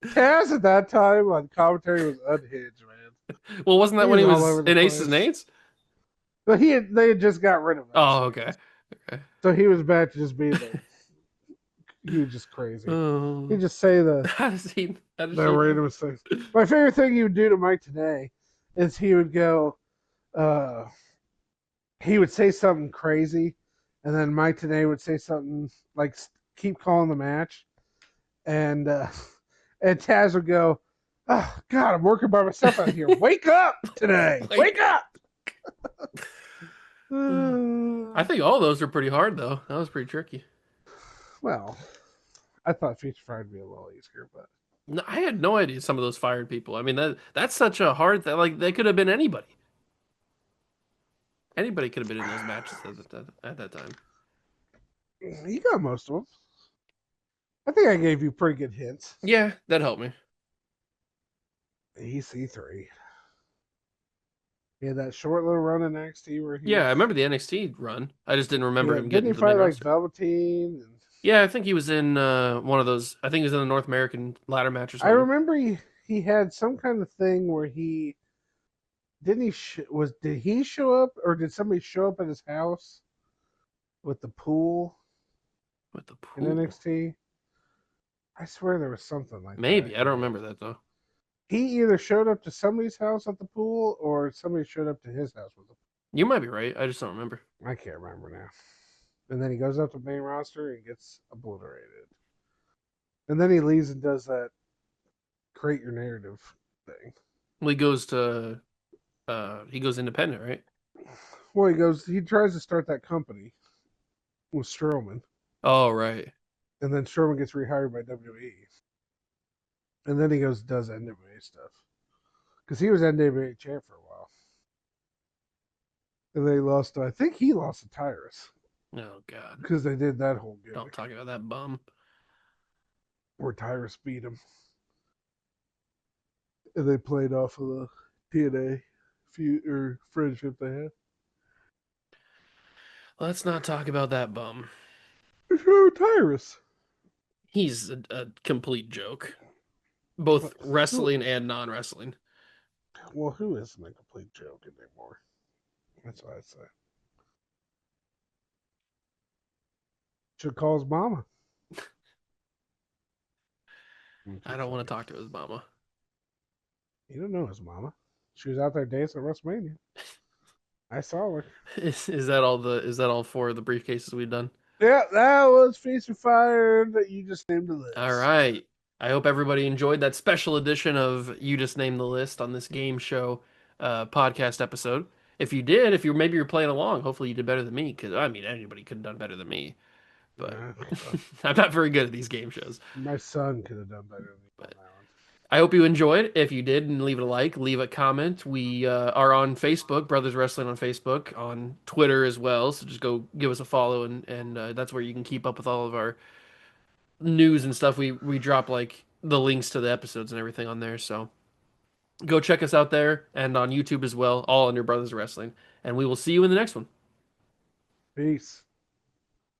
Taz at that time on commentary was unhinged, man. Well, wasn't that He when he was all was over the in Aces and place. Eights? But they had just got rid of him. Oh, okay. Okay. So he was back to just being the. He was just crazy. He Oh, just say the how does he? How does she know? random things. My favorite thing he would do to Mike today is he would go, uh, he would say something crazy, and then Mike today would say something like, "Keep calling the match," and and Taz would go, "Oh God, I'm working by myself out here. Wake up today. Like, Wake up." I think all those are pretty hard though. That was pretty tricky. Well, I thought Feature Fire would be a little easier, but No, I had no idea some of those fired people. I mean that's such a hard thing. Like they could have been anybody. Anybody could have been in those matches at that time. you got most of them. I think I gave you pretty good hints. Yeah, that helped me. EC3. He had that short little run in NXT where Yeah, I remember the NXT run. I just didn't remember him didn't getting he to the main fight like roster. Velveteen? And Yeah, I think he was in one of those. I think he was in the North American ladder match or I something. remember he had some kind of thing where he didn't he did he show up or did somebody show up at his house with the pool With the in pool. NXT? I swear there was something like that. Maybe. I don't remember that though. He either showed up to somebody's house at the pool or somebody showed up to his house with the You might be right. I just don't remember. I can't remember now. And then he goes up to the main roster and gets obliterated. And then he leaves and does that create your narrative thing. Well, he goes independent, right? Well, he tries to start that company with Strowman, Oh, right. and then Strowman gets rehired by WWE. And then he goes and does NWA stuff. Because he was NWA champ for a while. And I think he lost to Tyrus. Oh God. Because they did that whole Don't gimmick talk about that bum. where Tyrus beat him. And they played off of the TNA feud or friendship they had. Let's not talk about that bum. Tyrus. He's a complete joke, both Who, wrestling and non-wrestling. well, who isn't a complete joke anymore? That's what I say. Should call his mama. I don't want to talk to his mama. You don't know his mama. She was out there dancing at WrestleMania. I saw her. Is that all the? Is that all four of the briefcases we've done? Yeah, that was Feast or Fire that you just named the list. All right. I hope everybody enjoyed that special edition of You Just Name the List on this game show podcast episode. If you did, if you're playing along, hopefully you did better than me. Because I mean, anybody could have done better than me, but I'm not very good at these game shows. My son could have done better than me on that one. I hope you enjoyed. If you did, and leave it a like, leave a comment. We are on Facebook, Brothers Wrestling on Facebook, on Twitter as well. So just go give us a follow, and that's where you can keep up with all of our news and stuff. We drop like the links to the episodes and everything on there. So go check us out there and on YouTube as well, all under Brothers Wrestling. And we will see you in the next one. Peace.